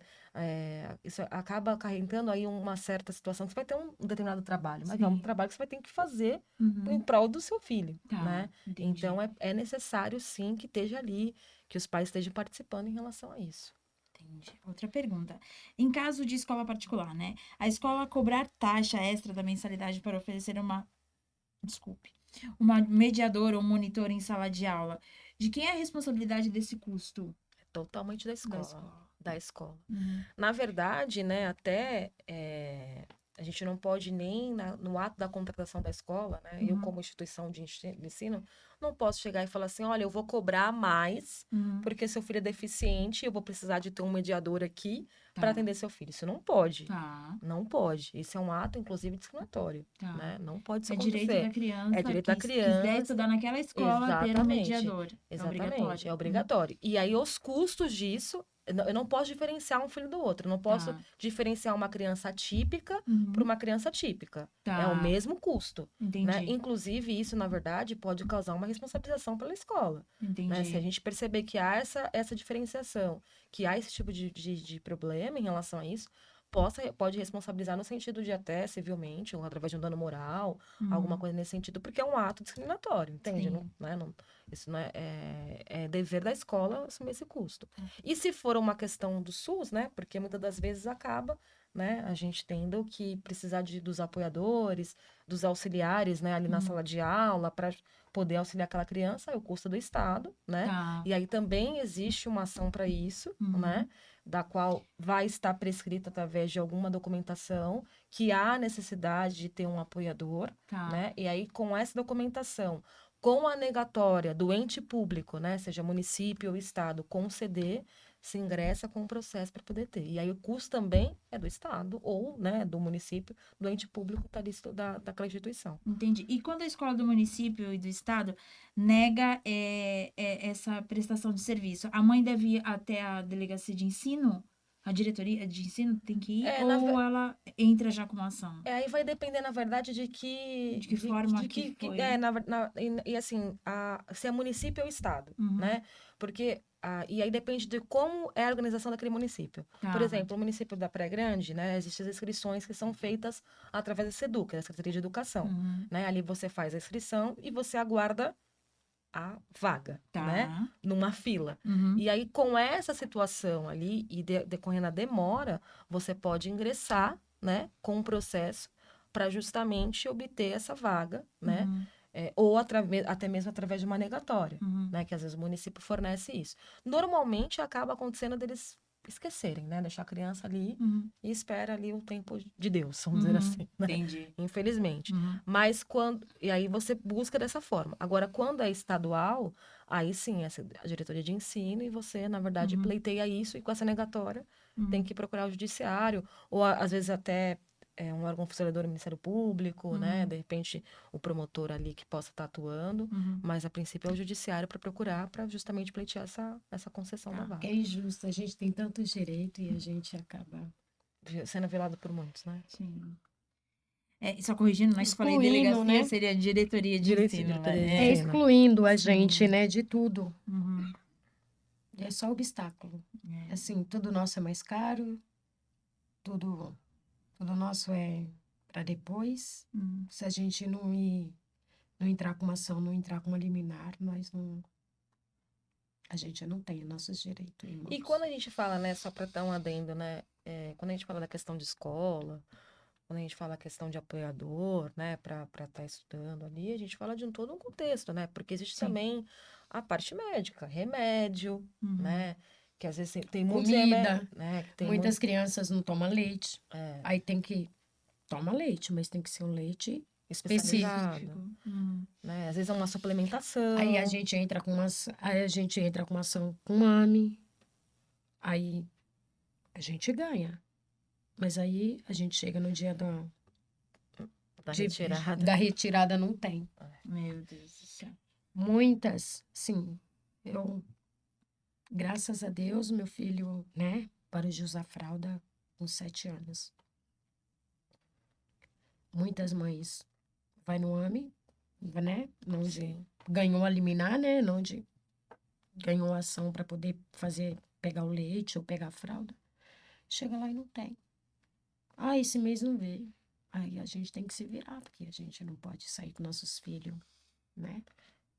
S3: isso acaba acarretando aí uma certa situação que você vai ter um determinado trabalho, mas é um trabalho que você vai ter que fazer em prol do seu filho,
S1: Tá,
S3: né?
S1: entendi.
S3: Então, é necessário, sim, que esteja ali, que os pais estejam participando em relação a isso.
S1: Entendi. Outra pergunta. Em caso de escola particular, né? A escola cobrar taxa extra da mensalidade para oferecer uma mediadora ou monitor em sala de aula. De quem é a responsabilidade desse custo?
S3: É totalmente da escola.
S1: escola.
S3: Da escola. Na verdade, né, até a gente não pode nem no ato da contratação da escola, né, eu como instituição de ensino, não posso chegar e falar assim, olha, eu vou cobrar mais porque seu filho é deficiente, eu vou precisar de ter um mediador aqui para atender seu filho. Isso não pode.
S1: Tá.
S3: Não pode. Isso é um ato, inclusive, discriminatório,
S1: Tá.
S3: né? Não pode isso
S1: É direito
S3: acontecer.
S1: da criança
S3: É direito
S1: que
S3: da
S1: quiser
S3: criança.
S1: estudar naquela escola ter um mediador. É obrigatório.
S3: É obrigatório. E aí, os custos disso, eu não posso diferenciar um filho do outro. Eu não posso diferenciar uma criança atípica para uma criança típica. É o mesmo custo.
S1: Entendi.
S3: Né? Inclusive, isso, na verdade, pode causar uma responsabilização pela escola.
S1: Entendi.
S3: Né? Se a gente perceber que há essa diferenciação, que há esse tipo de problema em relação a isso, pode responsabilizar no sentido de até civilmente, ou através de um dano moral, alguma coisa nesse sentido, porque é um ato discriminatório, entende? Não, né? Isso não é dever da escola assumir esse custo. E se for uma questão do SUS, né? Porque muitas das vezes acaba, né? A gente tendo que precisar dos apoiadores, dos auxiliares, né? Ali na sala de aula, para poder auxiliar aquela criança, é o custo do Estado, né?
S1: Tá.
S3: E aí também existe uma ação para isso, né? Da qual vai estar prescrita através de alguma documentação que há necessidade de ter um apoiador, né? E aí, com essa documentação, com a negatória do ente público, né? Seja município ou estado, conceder, se ingressa com o processo para poder ter. E aí, o custo também é do estado ou, né, do município, do ente público daquela instituição.
S1: Entendi. E quando a escola do município e do estado nega essa prestação de serviço, a mãe deve ir até a delegacia de ensino? A diretoria de ensino tem que ir? Ou ela entra já com uma ação?
S3: Aí vai depender, na verdade, de que
S1: forma que foi.
S3: e assim, se é município ou estado, né? Porque E aí depende de como é a organização daquele município.
S1: Tá.
S3: Por exemplo, o município da Praia Grande, né, existem as inscrições que são feitas através da SEDUC, da Secretaria de Educação.
S1: Uhum.
S3: Né? Ali você faz a inscrição e você aguarda a vaga,
S1: Tá.
S3: né? Numa fila.
S1: Uhum.
S3: E aí, com essa situação ali, e decorrendo a demora, você pode ingressar, né, com um processo para justamente obter essa vaga, né?
S1: Uhum.
S3: Ou até mesmo através de uma negatória,
S1: Uhum.
S3: né? Que às vezes o município fornece isso. Normalmente acaba acontecendo deles esquecerem, né? Deixar a criança ali
S1: Uhum.
S3: e espera ali o tempo de Deus, vamos dizer
S1: Uhum.
S3: assim, né?
S1: Entendi.
S3: Infelizmente.
S1: Uhum.
S3: Mas quando. E aí você busca dessa forma. Agora, quando é estadual, aí sim, essa a diretoria de ensino, e você, na verdade,
S1: Uhum.
S3: pleiteia isso, e com essa negatória tem
S1: Uhum.
S3: que procurar o judiciário, ou às vezes até um órgão fiscalizador do Ministério Público, né?
S1: Uhum.
S3: De repente, o promotor ali que possa estar atuando,
S1: Uhum.
S3: mas a princípio é o judiciário para procurar, para justamente pleitear essa concessão da
S1: Tá.
S2: Que
S3: vaga.
S2: é injusto, a gente tem tanto direito e a gente acaba
S3: Sendo violado por muitos, né?
S1: Sim. Só corrigindo, né? Que eu falei
S2: excluindo,
S1: delegacia,
S2: né?
S1: seria diretoria de ensino,
S3: Diretoria de
S1: né?
S2: É
S3: ensino.
S2: excluindo a
S1: Sim.
S2: gente, né, de tudo.
S1: Uhum.
S2: É só obstáculo.
S1: É.
S2: Assim, tudo nosso é mais caro, tudo, tudo nosso é para depois.
S1: Uhum.
S2: Se a gente não entrar com uma ação, não entrar com uma liminar, a gente não tem nossos direitos em
S3: E
S2: mãos.
S3: quando a gente fala, né, só para dar um adendo, né, quando a gente fala da questão de escola, quando a gente fala a questão de apoiador, né, para estar estudando ali, a gente fala de todo um contexto, né, porque existe
S2: Sim.
S3: também a parte médica, remédio,
S1: Uhum.
S3: né, que às vezes tem muitos
S2: Comida.
S3: remédios, né, que tem
S2: Muitas crianças não tomam leite.
S3: é,
S2: Aí tem que toma leite, mas tem que ser um leite
S3: especializado,
S2: específico.
S1: Uhum.
S3: né, às vezes é uma suplementação.
S2: Aí a gente entra com uma ação com mame. Aí a gente ganha. Mas aí a gente chega no dia
S3: Da retirada.
S2: da retirada, não tem.
S1: Meu Deus do céu.
S2: Muitas, sim. Graças a Deus, meu filho, né, parou de usar fralda com 7 anos. Muitas mães vai no AME, né, onde
S3: Sim.
S2: ganhou a liminar, né, onde ganhou a ação para poder pegar o leite ou pegar a fralda. Chega lá e não tem. Ah, esse mês não veio. Aí a gente tem que se virar, porque a gente não pode sair com nossos filhos, né?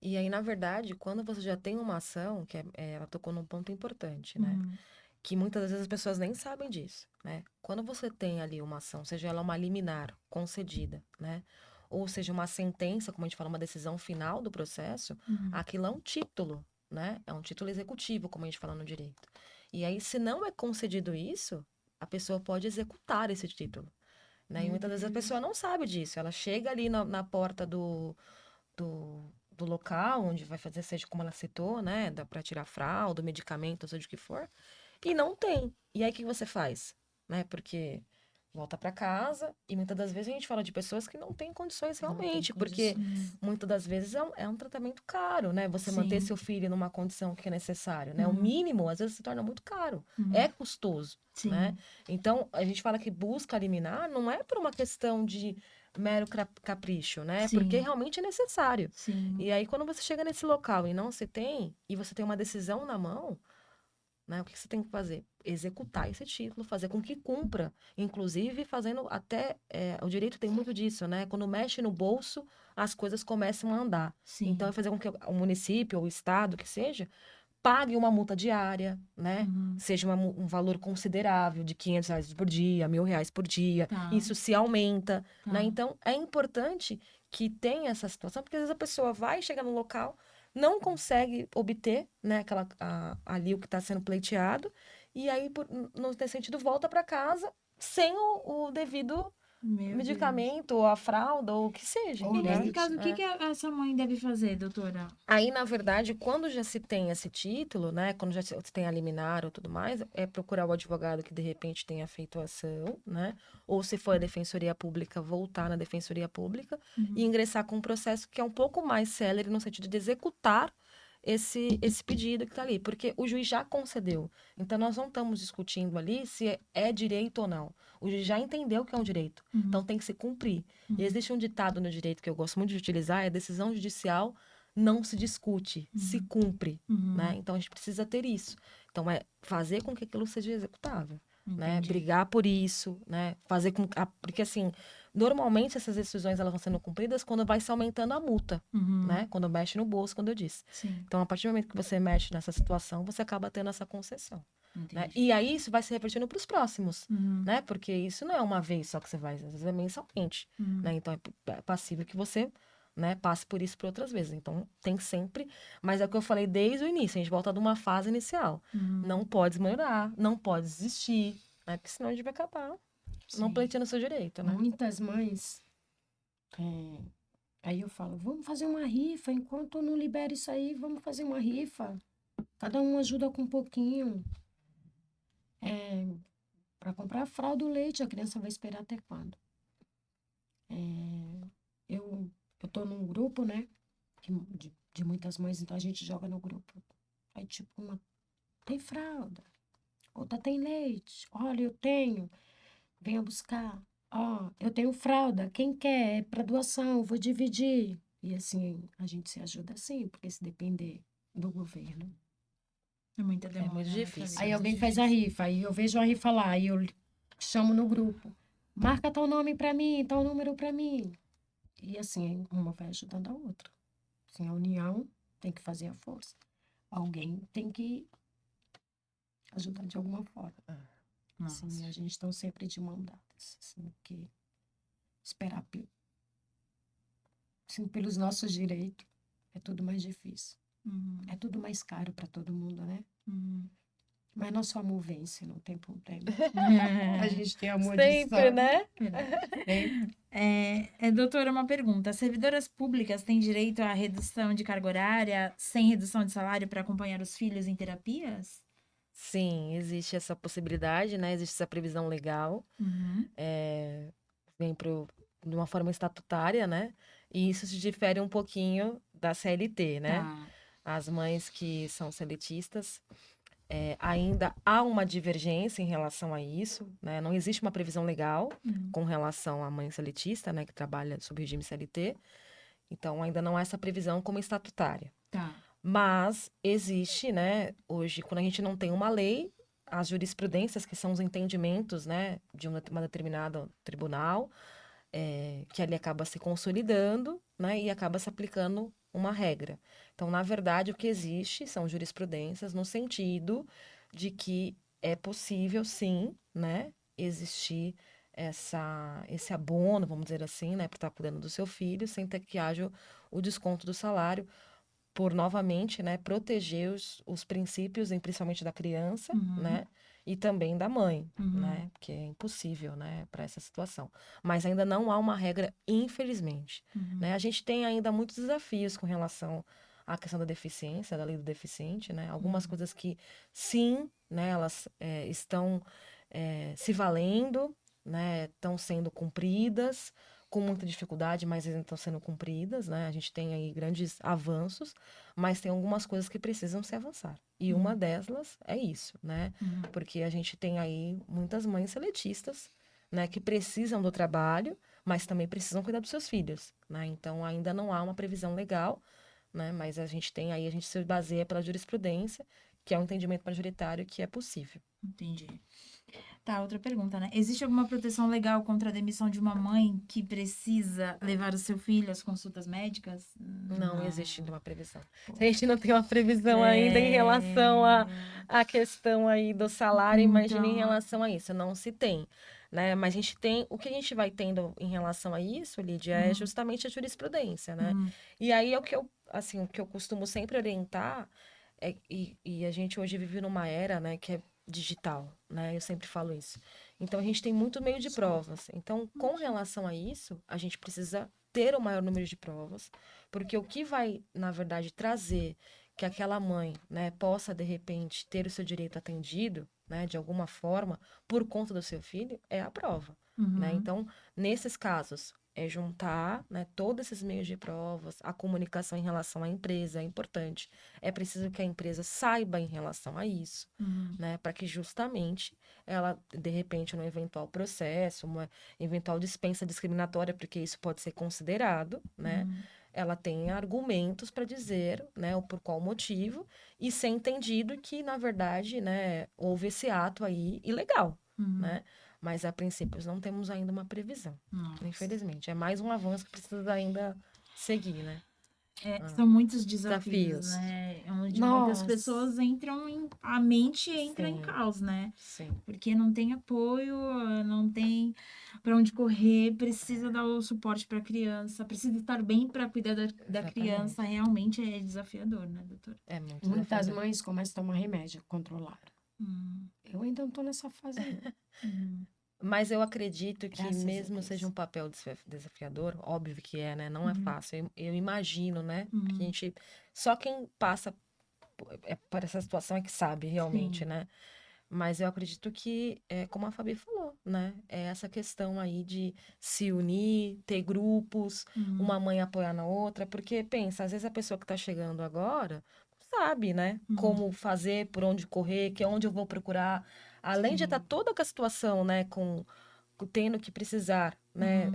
S3: E aí, na verdade, quando você já tem uma ação, que ela tocou num ponto importante, né?
S1: Uhum.
S3: Que muitas vezes as pessoas nem sabem disso, né? Quando você tem ali uma ação, seja ela uma liminar concedida, né? Ou seja, uma sentença, como a gente fala, uma decisão final do processo,
S1: Uhum.
S3: aquilo é um título, né? É um título executivo, como a gente fala no direito. E aí, se não é concedido isso, a pessoa pode executar esse título, né? E
S1: Meu
S3: muitas vezes a
S1: Deus.
S3: pessoa não sabe disso. Ela chega ali na porta do local onde vai fazer, seja como ela citou, né? Dá para tirar fralda, medicamento, seja o que for, e não tem. E aí o que você faz? Né? Porque volta para casa e muitas das vezes a gente fala de pessoas que não têm condições
S2: Não tem
S3: realmente, porque
S1: condições.
S3: muitas das vezes é um tratamento caro, né? Você manter
S1: Sim.
S3: seu filho numa condição que é necessário, né? O
S1: Uhum.
S3: mínimo às vezes se torna muito caro,
S1: Uhum.
S3: é custoso,
S1: Sim.
S3: né? Então a gente fala que busca liminar não é por uma questão de mero capricho, né?
S1: Sim.
S3: Porque realmente é necessário.
S1: Sim.
S3: E aí, quando você chega nesse local e não se tem, e você tem uma decisão na mão, né? O que você tem que fazer? Executar esse título, fazer com que cumpra. Inclusive, fazendo até. O direito tem muito disso, né? Quando mexe no bolso, as coisas começam a andar.
S1: Sim.
S3: Então, é fazer com que o município ou o estado, que seja, pague uma multa diária, né?
S1: Uhum.
S3: Seja um valor considerável de R$ 500 por dia, R$ 1.000 por dia.
S1: Tá.
S3: Isso se aumenta,
S1: Tá.
S3: né? Então, é importante que tenha essa situação, porque às vezes a pessoa vai chegar no local, não consegue obter, né, ali o que está sendo pleiteado, e aí, nesse sentido, volta para casa sem o devido
S1: Meu Deus.
S3: medicamento, ou a fralda, ou o que seja.
S2: Ou
S1: E nesse
S2: leite.
S1: caso, o que que essa mãe deve fazer, doutora?
S3: Aí, na verdade, quando já se tem esse título, né? Quando já se tem a liminar ou tudo mais, é procurar o advogado que de repente tenha feito a ação, né? Ou se for a defensoria pública, voltar na defensoria pública e ingressar com um processo que é um pouco mais célere no sentido de executar esse pedido que está ali, porque o juiz já concedeu. Então, nós não estamos discutindo ali se é direito ou não. O juiz já entendeu que é um direito. Então, tem que se cumprir. E existe um ditado no direito que eu gosto muito de utilizar, é decisão judicial não se discute, se cumpre,
S1: Uhum.
S3: né? Então a gente precisa ter isso. Então é fazer com que aquilo seja executável, né?
S1: Entendi.
S3: Brigar por isso, né? Fazer com porque assim, normalmente essas decisões elas vão sendo cumpridas quando vai se aumentando a multa,
S1: Uhum.
S3: né? Quando mexe no bolso, quando eu disse.
S1: Sim,
S3: Então a partir do momento que você mexe nessa situação, você acaba tendo essa concessão, né?
S1: entendi.
S3: E aí isso vai se refletindo para os próximos,
S1: Uhum.
S3: né? Porque isso não é uma vez só que você vai, às vezes é mensalmente,
S1: Uhum.
S3: né? Então é passível que você, né, passe por isso por outras vezes. Então tem sempre, mas é o que eu falei desde o início, a gente volta de uma fase inicial.
S1: Uhum.
S3: Não pode desmorar, não pode desistir, né? Porque senão a gente vai acabar não
S1: Sim.
S3: pleiteando o seu direito, né?
S2: Muitas mães, aí eu falo, vamos fazer uma rifa, enquanto não libera isso aí, vamos fazer uma rifa. Cada um ajuda com um pouquinho. Para comprar a fralda, o leite, a criança vai esperar até quando? Eu tô num grupo, né, de muitas mães, então a gente joga no grupo. Aí, tipo, uma tem fralda, outra tem leite. Olha, eu tenho, venha buscar. Ó, eu tenho fralda, quem quer? É para doação, eu vou dividir. E assim, a gente se ajuda assim, porque se depender do governo.
S1: É muita
S3: É muito
S1: demora, né, pra
S3: difícil,
S1: ver.
S2: Aí
S3: né?
S2: alguém faz a rifa, aí eu vejo a rifa lá, aí eu chamo no grupo. Marca tal nome para mim, tal número para mim. E assim, uma vai ajudando a outra. Assim, a união tem que fazer a força. Alguém tem que ajudar de alguma forma.
S1: Nossa.
S2: Assim, a gente está sempre de mão dadas. Assim, que esperar assim, pelos nossos direitos é tudo mais difícil.
S1: Uhum.
S2: É tudo mais caro para todo mundo, né?
S1: Uhum.
S2: Mas nosso amor vence, não tem problema. A gente tem amor de
S3: Sempre,
S2: sangue.
S3: né?
S2: Sempre.
S1: Doutora, uma pergunta. Servidoras públicas têm direito à redução de carga horária sem redução de salário para acompanhar os filhos em terapias?
S3: Sim, existe essa possibilidade, né? Existe essa previsão legal.
S1: Uhum.
S3: Vem de uma forma estatutária, né? E isso se difere um pouquinho da CLT, né?
S1: Tá.
S3: As mães que são seletistas, ainda há uma divergência em relação a isso, né? Não existe uma previsão legal
S1: Uhum.
S3: com relação à mãe seletista, né? Que trabalha sob regime CLT. Então, ainda não há essa previsão como estatutária.
S1: Tá.
S3: Mas existe, né? Hoje, quando a gente não tem uma lei, as jurisprudências, que são os entendimentos, né? De uma determinado tribunal, que ali acaba se consolidando, né, e acaba se aplicando uma regra. Então, na verdade, o que existe são jurisprudências no sentido de que é possível, sim, né, existir esse abono, vamos dizer assim, né, para estar cuidando do seu filho, sem ter que haja o desconto do salário, por novamente, né, proteger os princípios, principalmente da criança,
S1: Uhum.
S3: né, e também da mãe,
S1: Uhum.
S3: né, porque é impossível, né, para essa situação. Mas ainda não há uma regra, infelizmente,
S1: Uhum.
S3: né? A gente tem ainda muitos desafios com relação à questão da deficiência, da lei do deficiente, né? Algumas coisas que, sim, né, elas estão se valendo, né, estão sendo cumpridas, com muita dificuldade, mas ainda estão sendo cumpridas, né? A gente tem aí grandes avanços, mas tem algumas coisas que precisam se avançar. E uma delas é isso, né?
S1: Uhum.
S3: Porque a gente tem aí muitas mães seletistas, né, que precisam do trabalho, mas também precisam cuidar dos seus filhos, né? Então ainda não há uma previsão legal, né? Mas a gente tem aí, a gente se baseia pela jurisprudência, que é um entendimento majoritário que é possível.
S1: Entendi. Tá, outra pergunta, né? Existe alguma proteção legal contra a demissão de uma mãe que precisa levar o seu filho às consultas médicas?
S3: Não existe
S1: Não.
S3: ainda uma previsão. A gente não tem uma previsão ainda em relação à questão aí do salário, imagine em
S1: Então,
S3: relação a isso, não se tem, né? Mas a gente tem, o que a gente vai tendo em relação a isso, Lídia, é justamente a jurisprudência, né? E aí é o que eu, assim, o que eu costumo sempre orientar, e a gente hoje vive numa era, né, que é digital, né? Eu sempre falo isso. Então a gente tem muito meio de provas. Então, com relação a isso, a gente precisa ter o maior número de provas, porque o que vai, na verdade, trazer que aquela mãe, né, possa de repente ter o seu direito atendido, né, de alguma forma, por conta do seu filho, é a prova, né? Então, nesses casos, é juntar, né, todos esses meios de provas, a comunicação em relação à empresa é importante. É preciso que a empresa saiba em relação a isso, né, para que justamente ela, de repente, num eventual processo, uma eventual dispensa discriminatória, porque isso pode ser considerado, né, ela tenha argumentos para dizer, né, o por qual motivo, e ser entendido que, na verdade, né, houve esse ato aí ilegal, né? Mas, a princípio, não temos ainda uma previsão,
S1: Nossa.
S3: infelizmente. É mais um avanço que precisa ainda seguir, né?
S1: São muitos desafios,
S3: Desafios.
S1: né? Onde muitas
S2: Nossa.
S1: pessoas entram em... A mente entra em
S3: Sim.
S1: caos, né?
S3: Sim.
S1: Porque não tem apoio, não tem para onde correr, precisa dar o suporte para a criança, precisa estar bem para cuidar da
S3: Exatamente.
S1: criança. Realmente é desafiador, né, doutora?
S3: É muito
S2: Muitas
S3: desafiador.
S2: mães começam a tomar remédio controlado.
S1: Hum,
S2: Eu ainda não tô nessa fase ainda.
S1: uhum,
S3: Mas eu acredito que
S2: Graças a
S3: mesmo
S2: Deus.
S3: seja um papel desafiador, óbvio que é, né? Não é
S1: uhum,
S3: fácil. Eu imagino, né? Que a
S1: uhum.
S3: gente... Só quem passa por essa situação é que sabe realmente,
S1: Sim.
S3: né? Mas eu acredito que, como a Fabi falou, né? É essa questão aí de se unir, ter grupos, uma mãe apoiar na outra. Porque, pensa, às vezes a pessoa que tá chegando agora não sabe, né? Como fazer, por onde correr, que é onde eu vou procurar. Além de estar
S1: Sim.
S3: toda com a situação, né? Tendo que precisar, né,
S1: Uhum.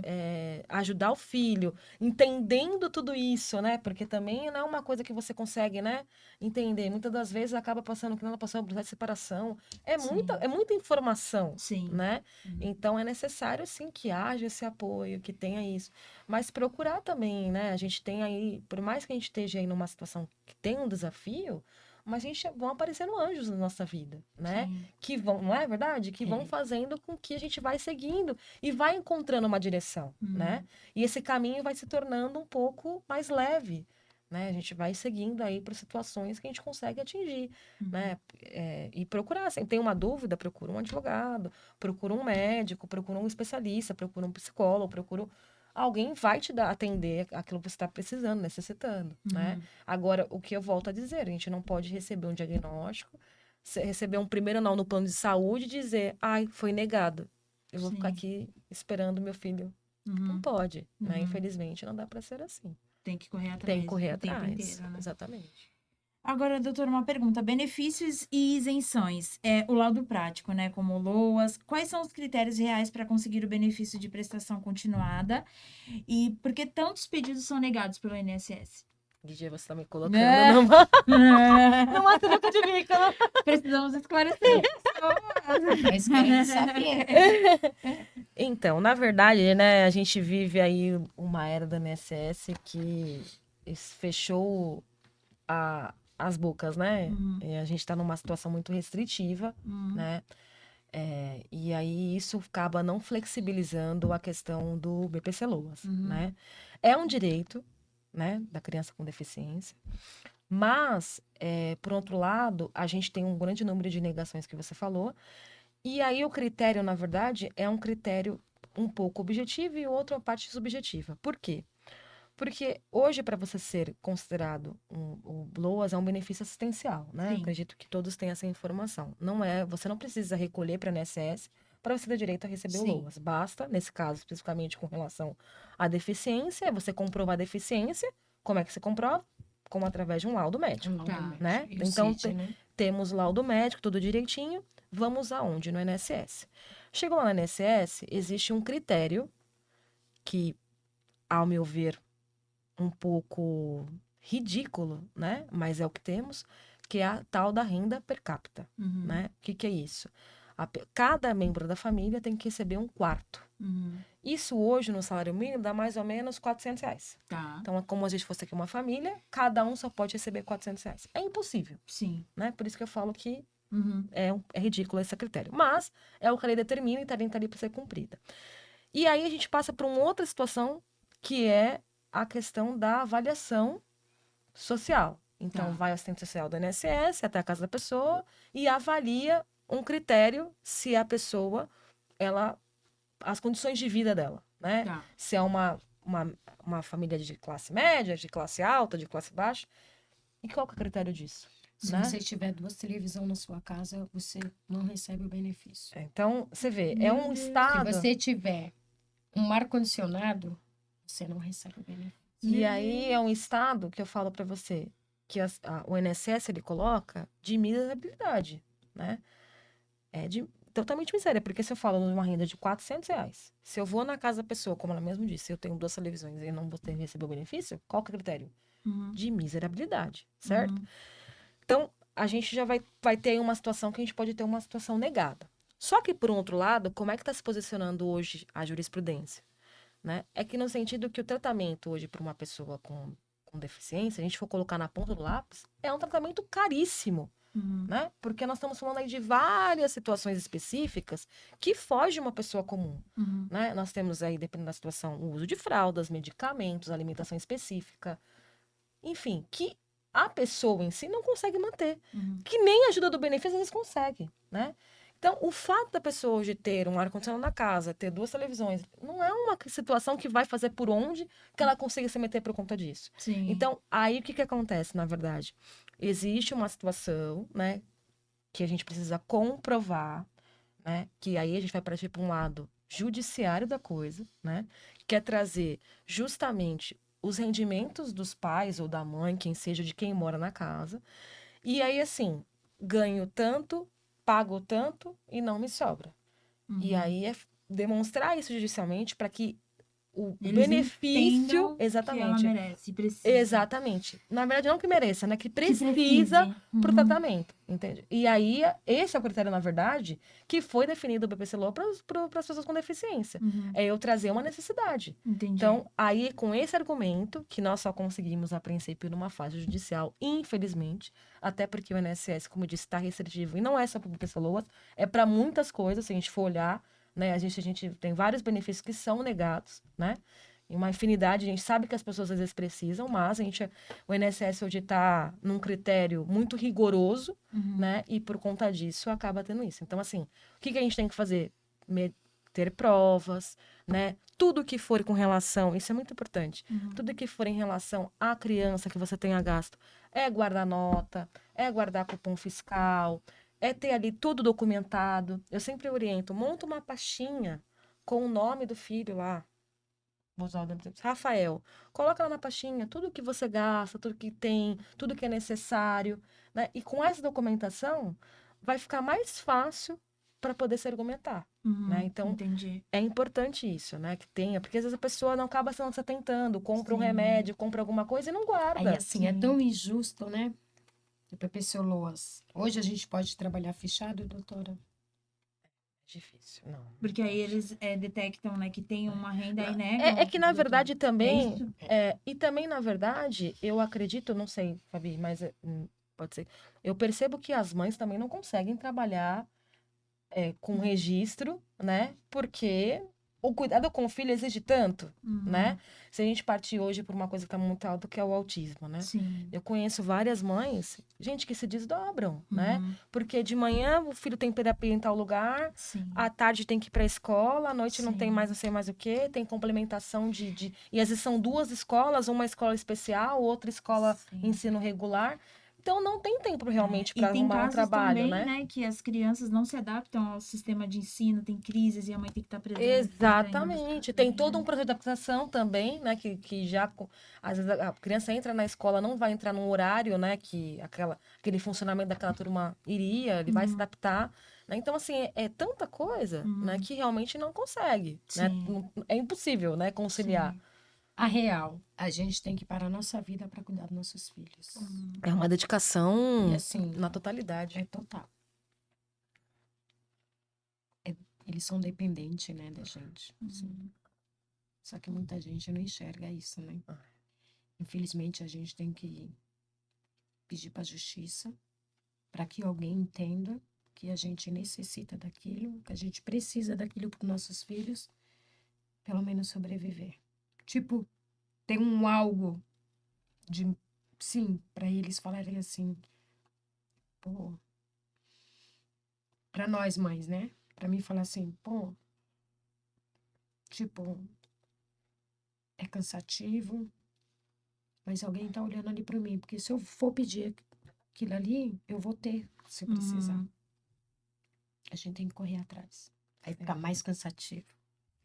S3: ajudar o filho, entendendo tudo isso, né, porque também não é uma coisa que você consegue, né, entender. Muitas das vezes acaba passando que ela passou por processo de separação.
S1: Sim.
S3: É muita informação,
S1: Sim.
S3: né?
S1: Uhum.
S3: Então é necessário sim que haja esse apoio, que tenha isso, mas procurar também, né? A gente tem aí, por mais que a gente esteja aí numa situação que tem um desafio, mas vão aparecendo anjos na nossa vida, né?
S1: Sim.
S3: Que vão, não é verdade? Que vão
S1: É.
S3: fazendo com que a gente vai seguindo e vai encontrando uma direção, né? E esse caminho vai se tornando um pouco mais leve, né? A gente vai seguindo aí por situações que a gente consegue atingir, né? E procurar, se tem uma dúvida, procura um advogado, procura um médico, procura um especialista, procura um psicólogo, procura alguém vai te atender aquilo que você está precisando, necessitando, né? Agora, o que eu volto a dizer, a gente não pode receber um diagnóstico, receber um primeiro não no plano de saúde e dizer, ai, foi negado. Eu vou ficar
S1: Sim.
S3: aqui esperando meu filho. Não pode, né? Infelizmente, não dá para ser assim.
S1: Tem que correr atrás
S3: Tem que correr
S1: o tempo
S3: atrás.
S1: inteiro, né?
S3: Exatamente.
S1: Agora, doutora, uma pergunta. Benefícios e isenções. O laudo prático, né? Como LOAS. Quais são os critérios reais para conseguir o benefício de prestação continuada? E por que tantos pedidos são negados pelo INSS?
S3: Lidia, você tá me colocando numa troca de bico.
S1: Precisamos esclarecer.
S2: Mas querem saber.
S3: Então, na verdade, né, a gente vive aí uma era do INSS que fechou as bocas, né? E a gente está numa situação muito restritiva, né? E aí isso acaba não flexibilizando a questão do BPC-LOAS, né? É um direito, né, da criança com deficiência, mas, por outro lado, a gente tem um grande número de negações que você falou, e aí o critério, na verdade, é um critério um pouco objetivo e outro a parte subjetiva. Por quê? Porque hoje, para você ser considerado o LOAS, é um benefício assistencial, né?
S1: Sim.
S3: Acredito que todos têm essa informação. Você não precisa recolher para a INSS para você ter direito a receber o
S1: Sim.
S3: LOAS. Basta, nesse caso, especificamente com relação à deficiência, é você comprovar a deficiência. Como é que se comprova? Como através de um laudo médico,
S1: Tá.
S3: né?
S2: E o
S3: Então,
S2: CIT, né?
S3: temos laudo médico, tudo direitinho. Vamos aonde? No INSS. Chegou lá no INSS, existe um critério que, ao meu ver, um pouco ridículo, né? Mas é o que temos, que é a tal da renda per capita, né? O que é isso? Cada membro da família tem que receber um quarto. Isso hoje, no salário mínimo, dá mais ou menos R$ 400.
S1: Tá.
S3: Então, é como a gente fosse aqui uma família, cada um só pode receber R$ 400. É impossível,
S1: Sim.
S3: né? Por isso que eu falo que é ridículo esse critério. Mas é o que a lei determina e está ali para ser cumprida. E aí a gente passa para uma outra situação, que é a questão da avaliação social. Então,
S1: Tá.
S3: vai ao assistente social do INSS até a casa da pessoa e avalia um critério se a pessoa, as condições de vida dela, né?
S1: Tá.
S3: Se é uma família de classe média, de classe alta, de classe baixa. E qual que é o critério disso?
S2: Se
S3: Né?
S2: você tiver 2 televisões na sua casa, você não recebe o benefício.
S3: Então, você vê,
S1: Meu
S3: um
S1: Deus.
S2: Se
S3: estado...
S2: você tiver um ar-condicionado, você não recebe o benefício.
S3: E aí é um estado que eu falo para você, que o INSS ele coloca de miserabilidade, né? totalmente miséria, porque se eu falo numa renda de R$ 400, se eu vou na casa da pessoa, como ela mesmo disse, eu tenho 2 televisões e eu não vou ter receber o benefício, qual que é o critério?
S1: Uhum.
S3: De miserabilidade, certo?
S1: Uhum.
S3: Então, a gente já vai ter aí uma situação que a gente pode ter uma situação negada. Só que, por um outro lado, como é que está se posicionando hoje a jurisprudência? Né? É que no sentido que o tratamento hoje para uma pessoa com deficiência, se a gente for colocar na ponta do lápis, é um tratamento caríssimo.
S1: Uhum.
S3: Né? Porque nós estamos falando aí de várias situações específicas que fogem de uma pessoa comum.
S1: Uhum.
S3: Né? Nós temos aí, dependendo da situação, o uso de fraldas, medicamentos, alimentação específica, enfim, que a pessoa em si não consegue manter.
S1: Uhum.
S3: Que nem a ajuda do benefício às vezes consegue, né? Então, o fato da pessoa hoje ter um ar-condicionado na casa, ter 2 televisões, não é uma situação que vai fazer por onde que ela consiga se meter por conta disso.
S1: Sim.
S3: Então, aí o que acontece, na verdade? Existe uma situação, né, que a gente precisa comprovar, né, que aí a gente vai partir para um lado judiciário da coisa, né, que é trazer justamente os rendimentos dos pais ou da mãe, quem seja, de quem mora na casa. E aí, assim, ganho tanto, pago tanto e não me sobra. E
S1: Uhum.
S3: aí é demonstrar isso judicialmente para que o
S1: Eles
S3: benefício.
S1: entendam que ela
S3: Exatamente.
S1: merece, precisa.
S3: Exatamente. Na verdade, não que mereça, né? Que
S1: Que precise.
S3: precisa pro
S1: Uhum.
S3: tratamento, entende? E aí, esse é o critério, na verdade, que foi definido do BPC-LOA para as pessoas com deficiência.
S1: Uhum.
S3: É eu trazer uma necessidade.
S1: Entendi.
S3: Então, aí, com esse argumento, que nós só conseguimos, a princípio, numa fase judicial, infelizmente, até porque o INSS, como eu disse, está restritivo, e não é só para o BPC-LOA, é para muitas coisas, se a gente for olhar, né? A gente tem vários benefícios que são negados, né? Em uma infinidade, a gente sabe que as pessoas às vezes precisam, mas o INSS hoje está num critério muito rigoroso,
S1: Uhum.
S3: né? E por conta disso acaba tendo isso. Então, assim, o que a gente tem que fazer? Ter provas, né? Tudo que for com relação, isso é muito importante,
S1: Uhum.
S3: tudo que for em relação à criança que você tenha gasto, é guardar nota, é guardar cupom fiscal, é ter ali tudo documentado. Eu sempre oriento, monta uma pastinha com o nome do filho lá. Vou usar o nome do Rafael. Coloca lá na pastinha tudo que você gasta, tudo que tem, tudo que é necessário, né? E com essa documentação vai ficar mais fácil para poder se argumentar, né?
S1: Uhum.
S3: Então
S1: Entendi.
S3: é importante isso, né? Que tenha, porque às vezes a pessoa não acaba se atentando, compra um
S1: Sim.
S3: remédio, compra alguma coisa e não
S2: Aí,
S3: guarda.
S2: assim, é
S1: Sim.
S2: tão injusto, né? O PPC Loas. Hoje a gente pode trabalhar fechado, doutora?
S3: Difícil, não.
S1: Porque aí
S3: pode.
S1: eles detectam, né, que tem uma renda e
S3: É,
S1: negam.
S3: é que, na verdade,
S1: É
S3: também.
S1: isso?
S3: E também, na verdade, eu acredito, não sei, Fabi, mas pode ser. Eu percebo que as mães também não conseguem trabalhar com registro, né? Porque o cuidado com o filho exige tanto,
S1: Uhum.
S3: né? Se a gente partir hoje por uma coisa que está muito alta, que é o autismo, né?
S1: Sim.
S3: Eu conheço várias mães, gente que se desdobram, né?
S1: Uhum.
S3: Porque de manhã o filho tem terapia em tal lugar,
S1: Sim.
S3: à tarde tem que ir para a escola, à noite não tem
S1: Sim.
S3: mais não sei mais o quê, tem complementação E às vezes são 2 escolas, uma escola especial, outra escola
S1: Sim.
S3: ensino regular. Então não tem tempo realmente
S1: E
S3: para
S1: tem
S3: arrumar um
S1: casos
S3: trabalho,
S1: também,
S3: né?
S1: que as crianças não se adaptam ao sistema de ensino, tem crises e a mãe tem que estar presente.
S3: Exatamente. Tem todo um processo de adaptação também, né? Que já, às vezes, a criança entra na escola, não vai entrar num horário, né? Que aquele funcionamento daquela turma iria, ele vai se adaptar. Né? Então, assim, é tanta coisa, né? Que realmente não consegue, né?
S1: Sim.
S3: É impossível, né? Conciliar.
S1: Sim.
S2: A real, a gente tem que parar a nossa vida para cuidar dos nossos filhos.
S3: É uma dedicação
S2: E assim,
S3: na totalidade.
S2: é total. Eles são dependentes, né, da gente. Assim. Só que muita gente não enxerga isso, né? Infelizmente, a gente tem que pedir para a justiça para que alguém entenda que a gente necessita daquilo, que a gente precisa daquilo para os nossos filhos, pelo menos sobreviver. Tipo, tem um algo de, sim, para eles falarem assim, pô, para nós mães, né? Para mim falar assim, pô, tipo, é cansativo, mas alguém tá olhando ali para mim, porque se eu for pedir aquilo ali, eu vou ter, se eu precisar. A gente tem que correr atrás. Aí fica mais cansativo.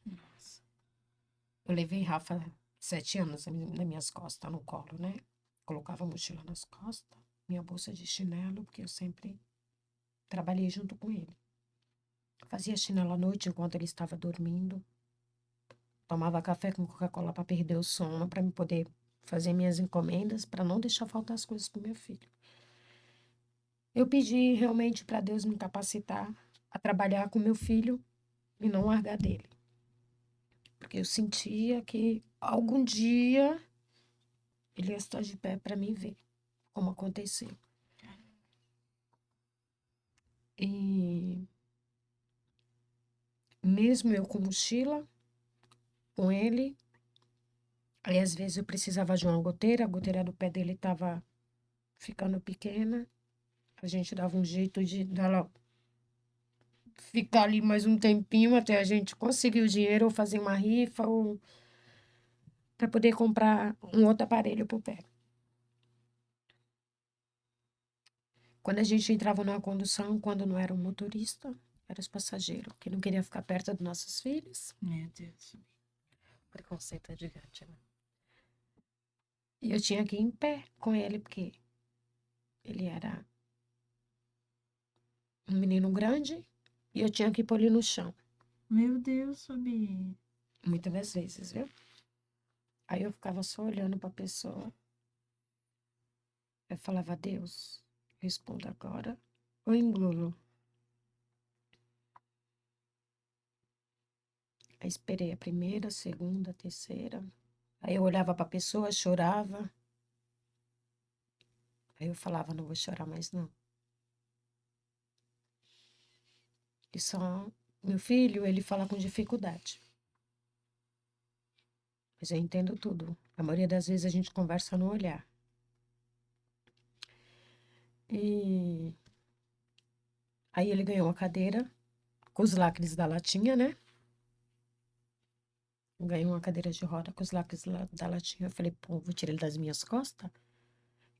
S1: Nossa.
S2: Eu levei Rafa 7 anos nas minhas costas, no colo, né? Colocava a mochila nas costas, minha bolsa de chinelo, porque eu sempre trabalhei junto com ele. Fazia chinelo à noite enquanto ele estava dormindo. Tomava café com Coca-Cola para perder o sono, para me poder fazer minhas encomendas, para não deixar faltar as coisas para meu filho. Eu pedi realmente para Deus me capacitar a trabalhar com meu filho e não largar dele. Porque eu sentia que algum dia ele ia estar de pé para mim ver como aconteceu. E mesmo eu com mochila, com ele, aí às vezes eu precisava de uma goteira, a goteira do pé dele estava ficando pequena, a gente dava um jeito de dela ficar ali mais um tempinho até a gente conseguir o dinheiro ou fazer uma rifa ou para poder comprar um outro aparelho para o pé. Quando a gente entrava numa condução, quando não era o motorista, era os passageiros, que não queria ficar perto dos nossos filhos.
S1: Meu Deus.
S3: Preconceito é gigante, né?
S2: E eu tinha que ir em pé com ele, porque ele era um menino grande e eu tinha que pôr ele no chão,
S1: Meu Deus, Fabi.
S2: muitas das vezes, viu? Aí eu ficava só olhando para a pessoa. Eu falava, Deus, responda agora ou engulo. Aí esperei a primeira, a segunda, a terceira. Aí eu olhava para a pessoa, chorava. Aí eu falava, não vou chorar mais não. E só meu filho, ele fala com dificuldade. Mas eu entendo tudo. A maioria das vezes a gente conversa no olhar. E aí ele ganhou uma cadeira com os lacres da latinha, né? Ganhou uma cadeira de roda com os lacres da latinha. Eu falei, pô, vou tirar ele das minhas costas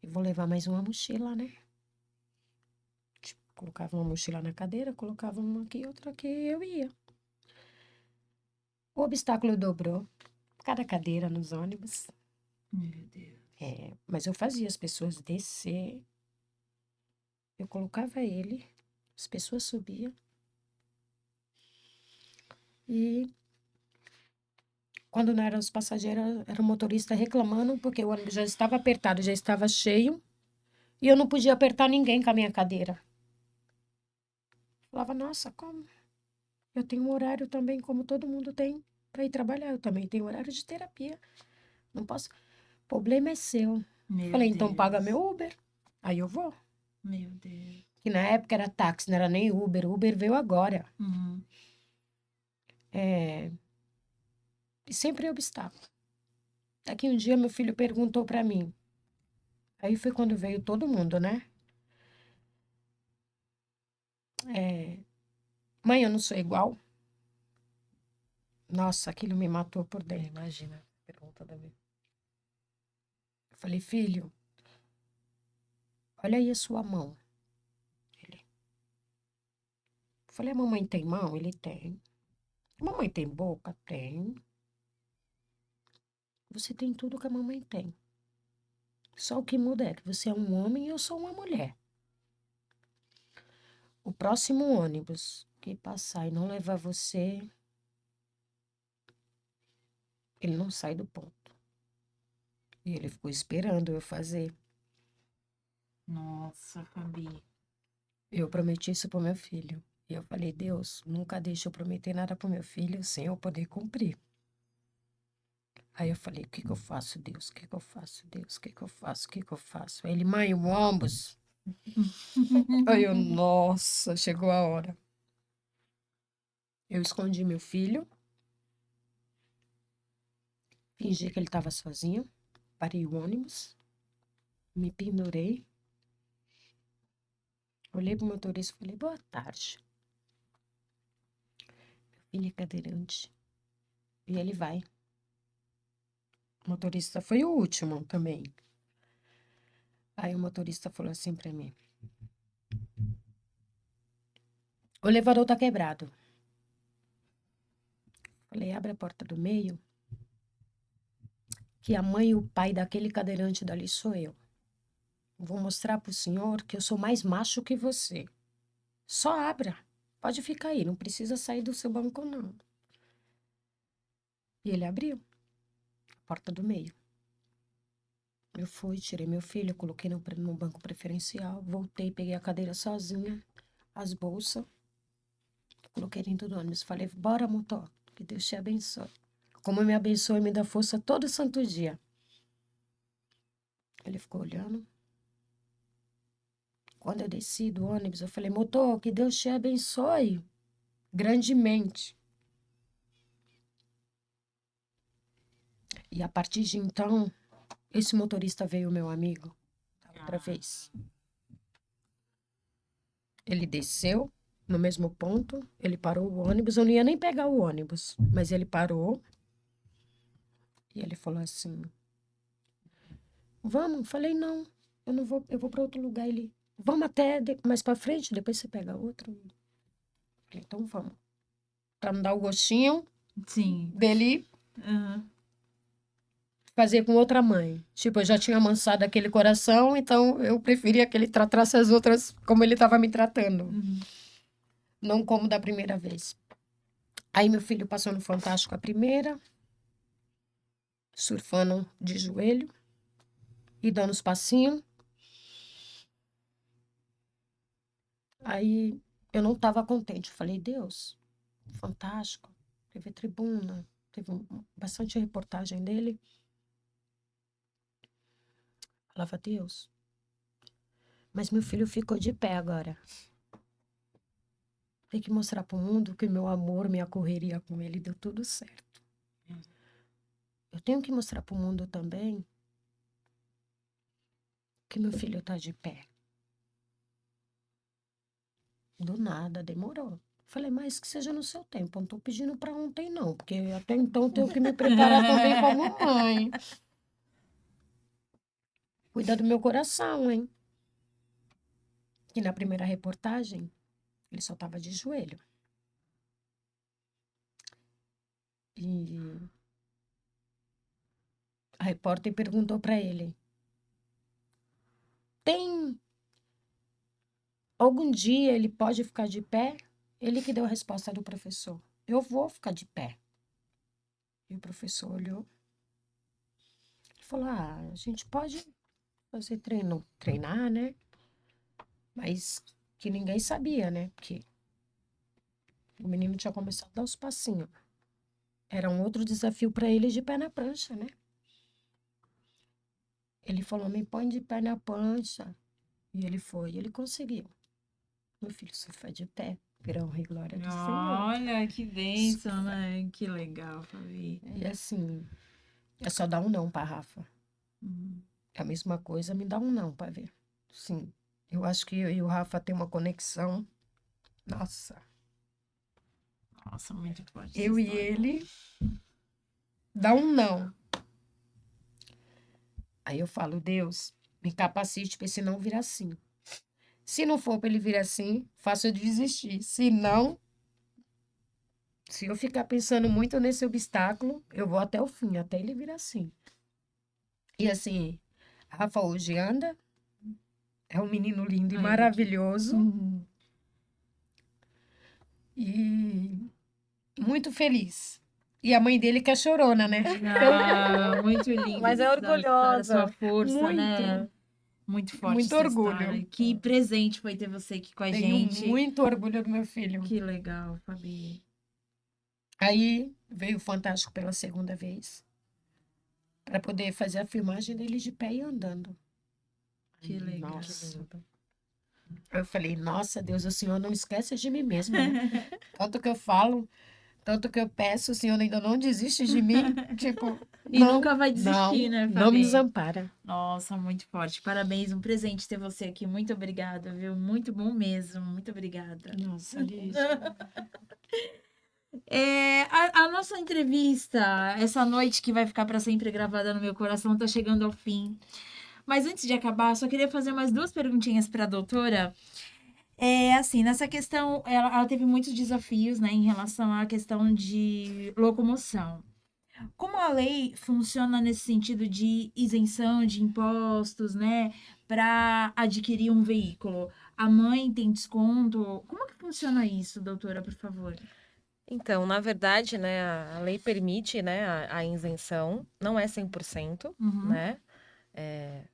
S2: e vou levar mais uma mochila, né? Tipo, colocava uma mochila na cadeira, colocava uma aqui, outra aqui e eu ia. O obstáculo dobrou. Cada cadeira nos ônibus.
S1: Meu Deus.
S2: Mas eu fazia as pessoas descer. Eu colocava ele, as pessoas subiam. E quando não eram os passageiros, era o motorista reclamando, porque o ônibus já estava apertado, já estava cheio. E eu não podia apertar ninguém com a minha cadeira. Falava, nossa, como? Eu tenho um horário também, como todo mundo tem, para ir trabalhar. Eu também tenho horário de terapia. Não posso. O problema é seu.
S1: Meu
S2: Falei, então
S1: Deus.
S2: paga meu Uber. Aí eu vou.
S1: Meu Deus.
S2: Que na época era táxi, não era nem Uber. Uber veio agora.
S1: Uhum.
S2: E sempre é obstáculo. Daqui um dia meu filho perguntou para mim. Aí foi quando veio todo mundo, né? Mãe, eu não sou igual? Nossa, aquilo me matou por dentro.
S3: Imagina, pergunta da vida.
S2: Eu falei, filho, olha aí a sua mão. Ele. Eu falei, a mamãe tem mão? Ele tem. A mamãe tem boca? Tem. Você tem tudo que a mamãe tem. Só o que muda é que você é um homem e eu sou uma mulher. O próximo ônibus que passar e não levar você, ele não sai do ponto. E ele ficou esperando eu fazer.
S1: Nossa, Fabi.
S2: Eu prometi isso pro meu filho. E eu falei, Deus, nunca deixe eu prometer nada pro meu filho sem eu poder cumprir. Aí eu falei, o que que eu faço, Deus? O que que eu faço, Deus? O que que eu faço? O que que eu faço? Aí ele, mãe, o ônibus. Aí eu, nossa, chegou a hora. Eu escondi meu filho. Fingi que ele estava sozinho. Parei o ônibus. Me pendurei. Olhei pro motorista e falei, boa tarde. Meu filho é cadeirante. E ele vai. O motorista foi o último também. Aí o motorista falou assim pra mim. O elevador tá quebrado. Falei, abre a porta do meio. Que a mãe e o pai daquele cadeirante dali sou eu. Vou mostrar pro senhor que eu sou mais macho que você. Só abra. pode ficar aí, não precisa sair do seu banco, não. E ele abriu a porta do meio. Eu fui, tirei meu filho, coloquei no banco preferencial, voltei, peguei a cadeira sozinha, as bolsas, coloquei dentro do ônibus. Falei, bora, motor, que Deus te abençoe. Como me abençoe e me dá força todo santo dia. Ele ficou olhando. Quando eu desci do ônibus, eu falei, motor, que Deus te abençoe grandemente. E a partir de então, esse motorista veio meu amigo, outra vez. Ele desceu no mesmo ponto, ele parou o ônibus, eu não ia nem pegar o ônibus, mas ele parou e ele falou assim, vamos? Falei, não, eu não vou, eu vou para outro lugar. Ele, vamos até mais para frente, depois você pega outro. Falei, então vamos. Para não dar o gostinho
S1: Sim.
S2: dele
S1: Aham.
S2: fazer com outra mãe. Tipo, eu já tinha amansado aquele coração, então eu preferia que ele tratasse as outras como ele estava me tratando.
S1: Uhum.
S2: Não como da primeira vez. Aí meu filho passou no Fantástico a primeira, surfando de joelho e dando os passinhos. Aí eu não estava contente. Eu falei, Deus, Fantástico, teve tribuna, teve bastante reportagem dele. Falava, Deus, mas meu filho ficou de pé agora. Tem que mostrar para o mundo que meu amor, minha correria com ele deu tudo certo. Eu tenho que mostrar para o mundo também que meu filho está de pé. Do nada, demorou. Falei, mas que seja no seu tempo. Eu não tô pedindo para ontem, não, porque até então eu tenho que me preparar também como mãe. Cuida do meu coração, hein? E na primeira reportagem, ele só tava de joelho. E a repórter perguntou para ele: tem algum dia ele pode ficar de pé? Ele que deu a resposta do professor: eu vou ficar de pé. E o professor olhou e falou: ah, a gente pode fazer treinar, né? Mas que ninguém sabia, né? Porque o menino tinha começado a dar os passinhos. Era um outro desafio para ele de pé na prancha, né? Ele falou: me põe de pé na prancha. E ele foi, ele conseguiu. Meu filho só foi de pé, pela honra e glória do Senhor.
S1: Olha, que bênção, né? Que legal, Fabi.
S2: E assim, é só dar um não pra Rafa.
S1: Uhum.
S2: É a mesma coisa, me dá um não pra ver. Sim, eu acho que eu e o Rafa tem uma conexão. Nossa,
S1: Nossa, muito forte.
S2: eu
S1: essa
S2: e
S1: história.
S2: ele dá um não. Aí eu falo, Deus, me capacite pra esse não vir assim. Se não for pra ele vir assim, faça eu desistir. Se não, se eu ficar pensando muito nesse obstáculo, eu vou até o fim, até ele vir assim. E assim, Rafa hoje anda, é um menino lindo e
S1: Ai,
S2: maravilhoso
S1: Uhum.
S2: e muito feliz. E a mãe dele que é chorona, né?
S1: Ah, muito lindo
S3: Mas é
S1: essa história, sua
S3: orgulhosa.
S1: força, né?
S2: Muito,
S1: Muito forte
S2: muito
S1: essa
S2: orgulho.
S1: história. Que presente foi ter você aqui com a
S2: Tenho
S1: gente.
S2: muito orgulho do meu filho.
S1: Que legal, Fabi.
S2: Aí veio o Fantástico pela segunda vez, para poder fazer a filmagem dele de pé e andando.
S1: Que
S2: Aí,
S1: legal.
S2: nossa. Eu falei, nossa, Deus, o Senhor não esquece de mim mesmo, né? Tanto que eu falo, tanto que eu peço, o Senhor ainda não desiste de mim. Tipo,
S1: E nunca vai desistir,
S2: não,
S1: né,
S2: não me
S1: Fabi?
S2: desampara.
S1: Nossa, muito forte. Parabéns, um presente ter você aqui. Muito obrigada, viu? Muito bom mesmo. Muito obrigada.
S2: Nossa, Liz.
S1: A nossa entrevista, essa noite que vai ficar para sempre gravada no meu coração, tá chegando ao fim. Mas antes de acabar, só queria fazer mais duas perguntinhas para a doutora. Assim, nessa questão, ela teve muitos desafios, né, em relação à questão de locomoção. Como a lei funciona nesse sentido de isenção de impostos, né, para adquirir um veículo? A mãe tem desconto? Como que funciona isso, doutora, por favor?
S3: Então, na verdade, né, a lei permite, né, a isenção, não é 100%,
S1: Uhum,
S3: né?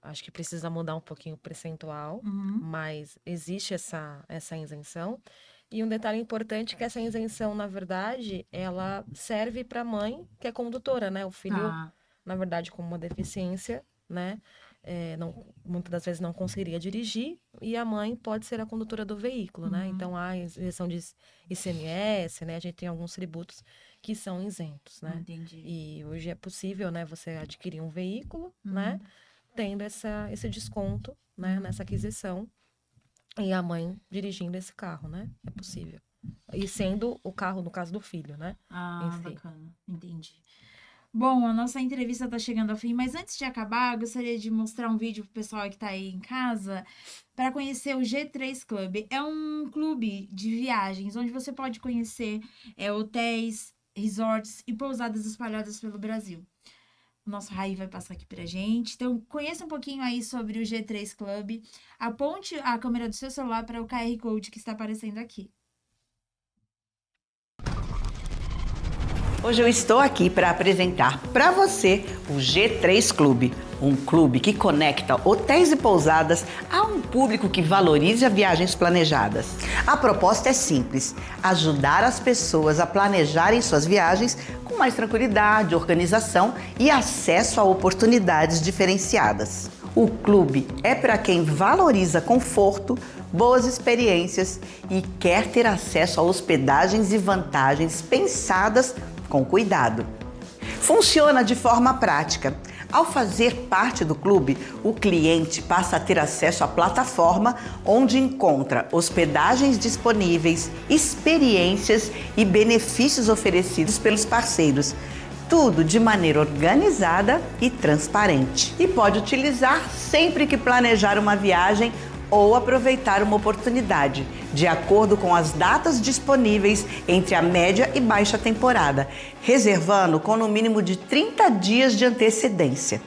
S3: Acho que precisa mudar um pouquinho o percentual,
S1: uhum.
S3: mas existe essa isenção. E um detalhe importante é que essa isenção, na verdade, ela serve para a mãe que é condutora, né? O filho,
S1: Tá.
S3: na verdade, com uma deficiência, né? Muitas das vezes não conseguiria dirigir e a mãe pode ser a condutora do veículo, né?
S1: Uhum,
S3: Então, há isenção de ICMS, né? A gente tem alguns tributos que são isentos, né?
S1: entendi.
S3: E hoje é possível, né, você adquirir um veículo, né?
S1: Uhum,
S3: Tendo esse desconto, né,
S1: uhum.
S3: nessa aquisição, e a mãe dirigindo esse carro, né? É possível. E sendo o carro, no caso do filho, né? Em
S1: Ah,
S3: si.
S1: bacana, entendi. Bom, a nossa entrevista está chegando ao fim, mas antes de acabar, eu gostaria de mostrar um vídeo pro pessoal que está aí em casa para conhecer o G3 Club. É um clube de viagens onde você pode conhecer hotéis, resorts e pousadas espalhadas pelo Brasil. O nosso Raí vai passar aqui pra gente. Então, conheça um pouquinho aí sobre o G3 Club. Aponte a câmera do seu celular para o QR Code que está aparecendo aqui.
S4: Hoje eu estou aqui para apresentar para você o G3 Clube, um clube que conecta hotéis e pousadas a um público que valoriza viagens planejadas. A proposta é simples: ajudar as pessoas a planejarem suas viagens com mais tranquilidade, organização e acesso a oportunidades diferenciadas. O clube é para quem valoriza conforto, boas experiências e quer ter acesso a hospedagens e vantagens pensadas com cuidado. Funciona de forma prática. Ao fazer parte do clube, o cliente passa a ter acesso à plataforma onde encontra hospedagens disponíveis, experiências e benefícios oferecidos pelos parceiros. Tudo de maneira organizada e transparente. E pode utilizar sempre que planejar uma viagem ou aproveitar uma oportunidade, de acordo com as datas disponíveis entre a média e baixa temporada, reservando com no mínimo de 30 dias de antecedência.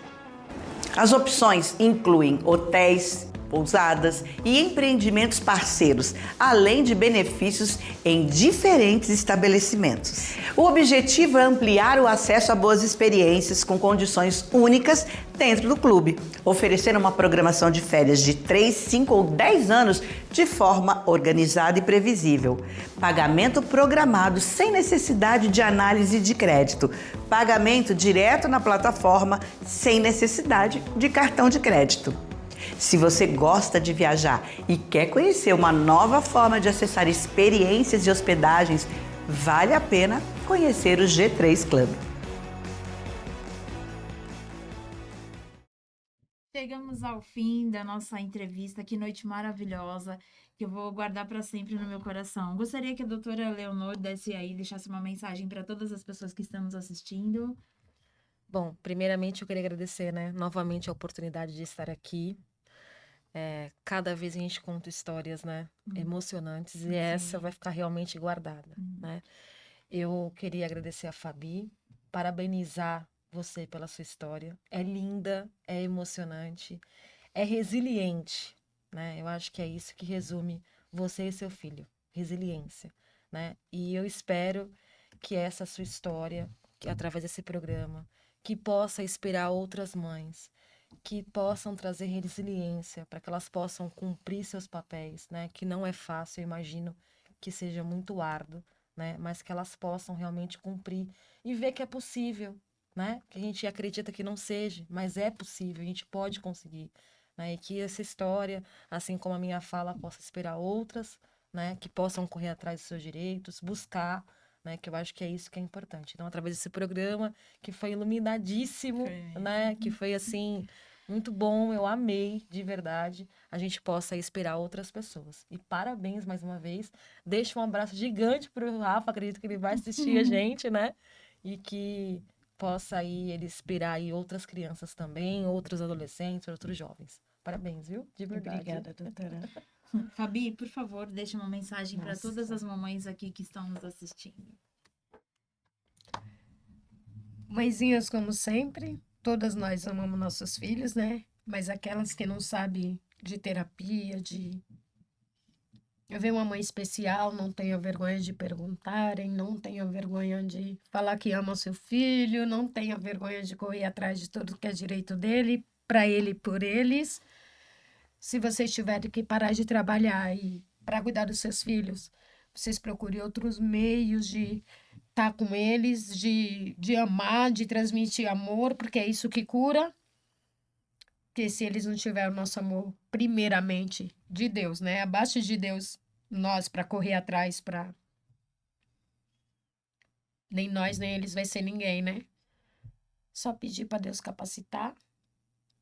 S4: As opções incluem hotéis, pousadas e empreendimentos parceiros, além de benefícios em diferentes estabelecimentos. O objetivo é ampliar o acesso a boas experiências com condições únicas dentro do clube, oferecer uma programação de férias de 3, 5 ou 10 anos de forma organizada e previsível. Pagamento programado sem necessidade de análise de crédito. Pagamento direto na plataforma sem necessidade de cartão de crédito. Se você gosta de viajar e quer conhecer uma nova forma de acessar experiências e hospedagens, vale a pena conhecer o G3 Club.
S1: Chegamos ao fim da nossa entrevista. Que noite maravilhosa, que eu vou guardar para sempre no meu coração. Gostaria que a doutora Leonor desse aí, deixasse uma mensagem para todas as pessoas que estamos assistindo.
S3: Bom, primeiramente eu queria agradecer, né, novamente a oportunidade de estar aqui. Cada vez a gente conta histórias, né, emocionantes e essa
S1: Sim.
S3: vai ficar realmente guardada, né? Eu queria agradecer a Fabi, parabenizar você pela sua história. É linda, é emocionante, é resiliente, né? Eu acho que é isso que resume você e seu filho, resiliência, né? E eu espero que essa sua história, que através desse programa, que possa inspirar outras mães, que possam trazer resiliência para que elas possam cumprir seus papéis, né? Que não é fácil, eu imagino que seja muito árduo, né? Mas que elas possam realmente cumprir e ver que é possível, né? Que a gente acredita que não seja, mas é possível, a gente pode conseguir, né? E que essa história, assim como a minha fala, possa inspirar outras, né? Que possam correr atrás dos seus direitos, buscar, né? Que eu acho que é isso que é importante. Então, através desse programa, que foi iluminadíssimo,
S1: Foi.
S3: né? Que foi, assim, muito bom, eu amei, de verdade, a gente possa inspirar outras pessoas. E parabéns mais uma vez. Deixa um abraço gigante pro Rafa, acredito que ele vai assistir a gente, né? E que possa aí ele inspirar aí outras crianças também, outros adolescentes, outros jovens. Parabéns, viu? De verdade.
S2: Obrigada, doutora.
S1: Fabi, por favor, deixe uma mensagem para todas
S2: Nossa.
S1: as mamães aqui que estão nos assistindo.
S2: Mãezinhas, como sempre, todas nós amamos nossos filhos, né? Mas aquelas que não sabem de terapia, de ver uma mãe especial, não tenha vergonha de perguntarem, não tenha vergonha de falar que ama o seu filho, não tenha vergonha de correr atrás de tudo que é direito dele, para ele e por eles. Se vocês tiverem que parar de trabalhar e para cuidar dos seus filhos, vocês procurem outros meios de estar com eles, de amar, de transmitir amor, porque é isso que cura. Porque se eles não tiverem o nosso amor, primeiramente, de Deus, né? Abaixo de Deus, nós, para correr atrás, para nem nós, nem eles vai ser ninguém, né? Só pedir para Deus capacitar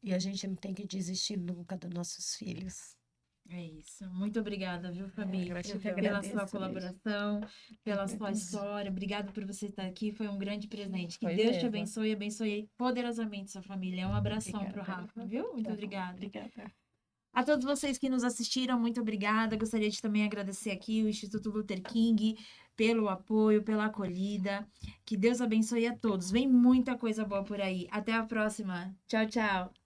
S2: e a gente não tem que desistir nunca dos nossos filhos.
S1: É isso. Muito obrigada, viu, Fabi,
S3: gratidão.
S1: pela
S2: agradeço,
S1: sua
S2: beijo.
S1: colaboração, pela sua
S2: agradeço.
S1: história. Obrigada por você estar aqui. Foi um grande presente. Que
S3: Foi
S1: Deus te
S3: mesmo.
S1: abençoe e abençoe poderosamente sua família. Um abração pro
S2: Obrigada.
S1: Rafa, viu? Muito
S2: Tá bom,
S1: obrigada.
S2: Obrigada.
S1: A todos vocês que nos assistiram, muito obrigada. Gostaria de também agradecer aqui o Instituto Luther King pelo apoio, pela acolhida. Que Deus abençoe a todos. Vem muita coisa boa por aí. Até a próxima. Tchau, tchau.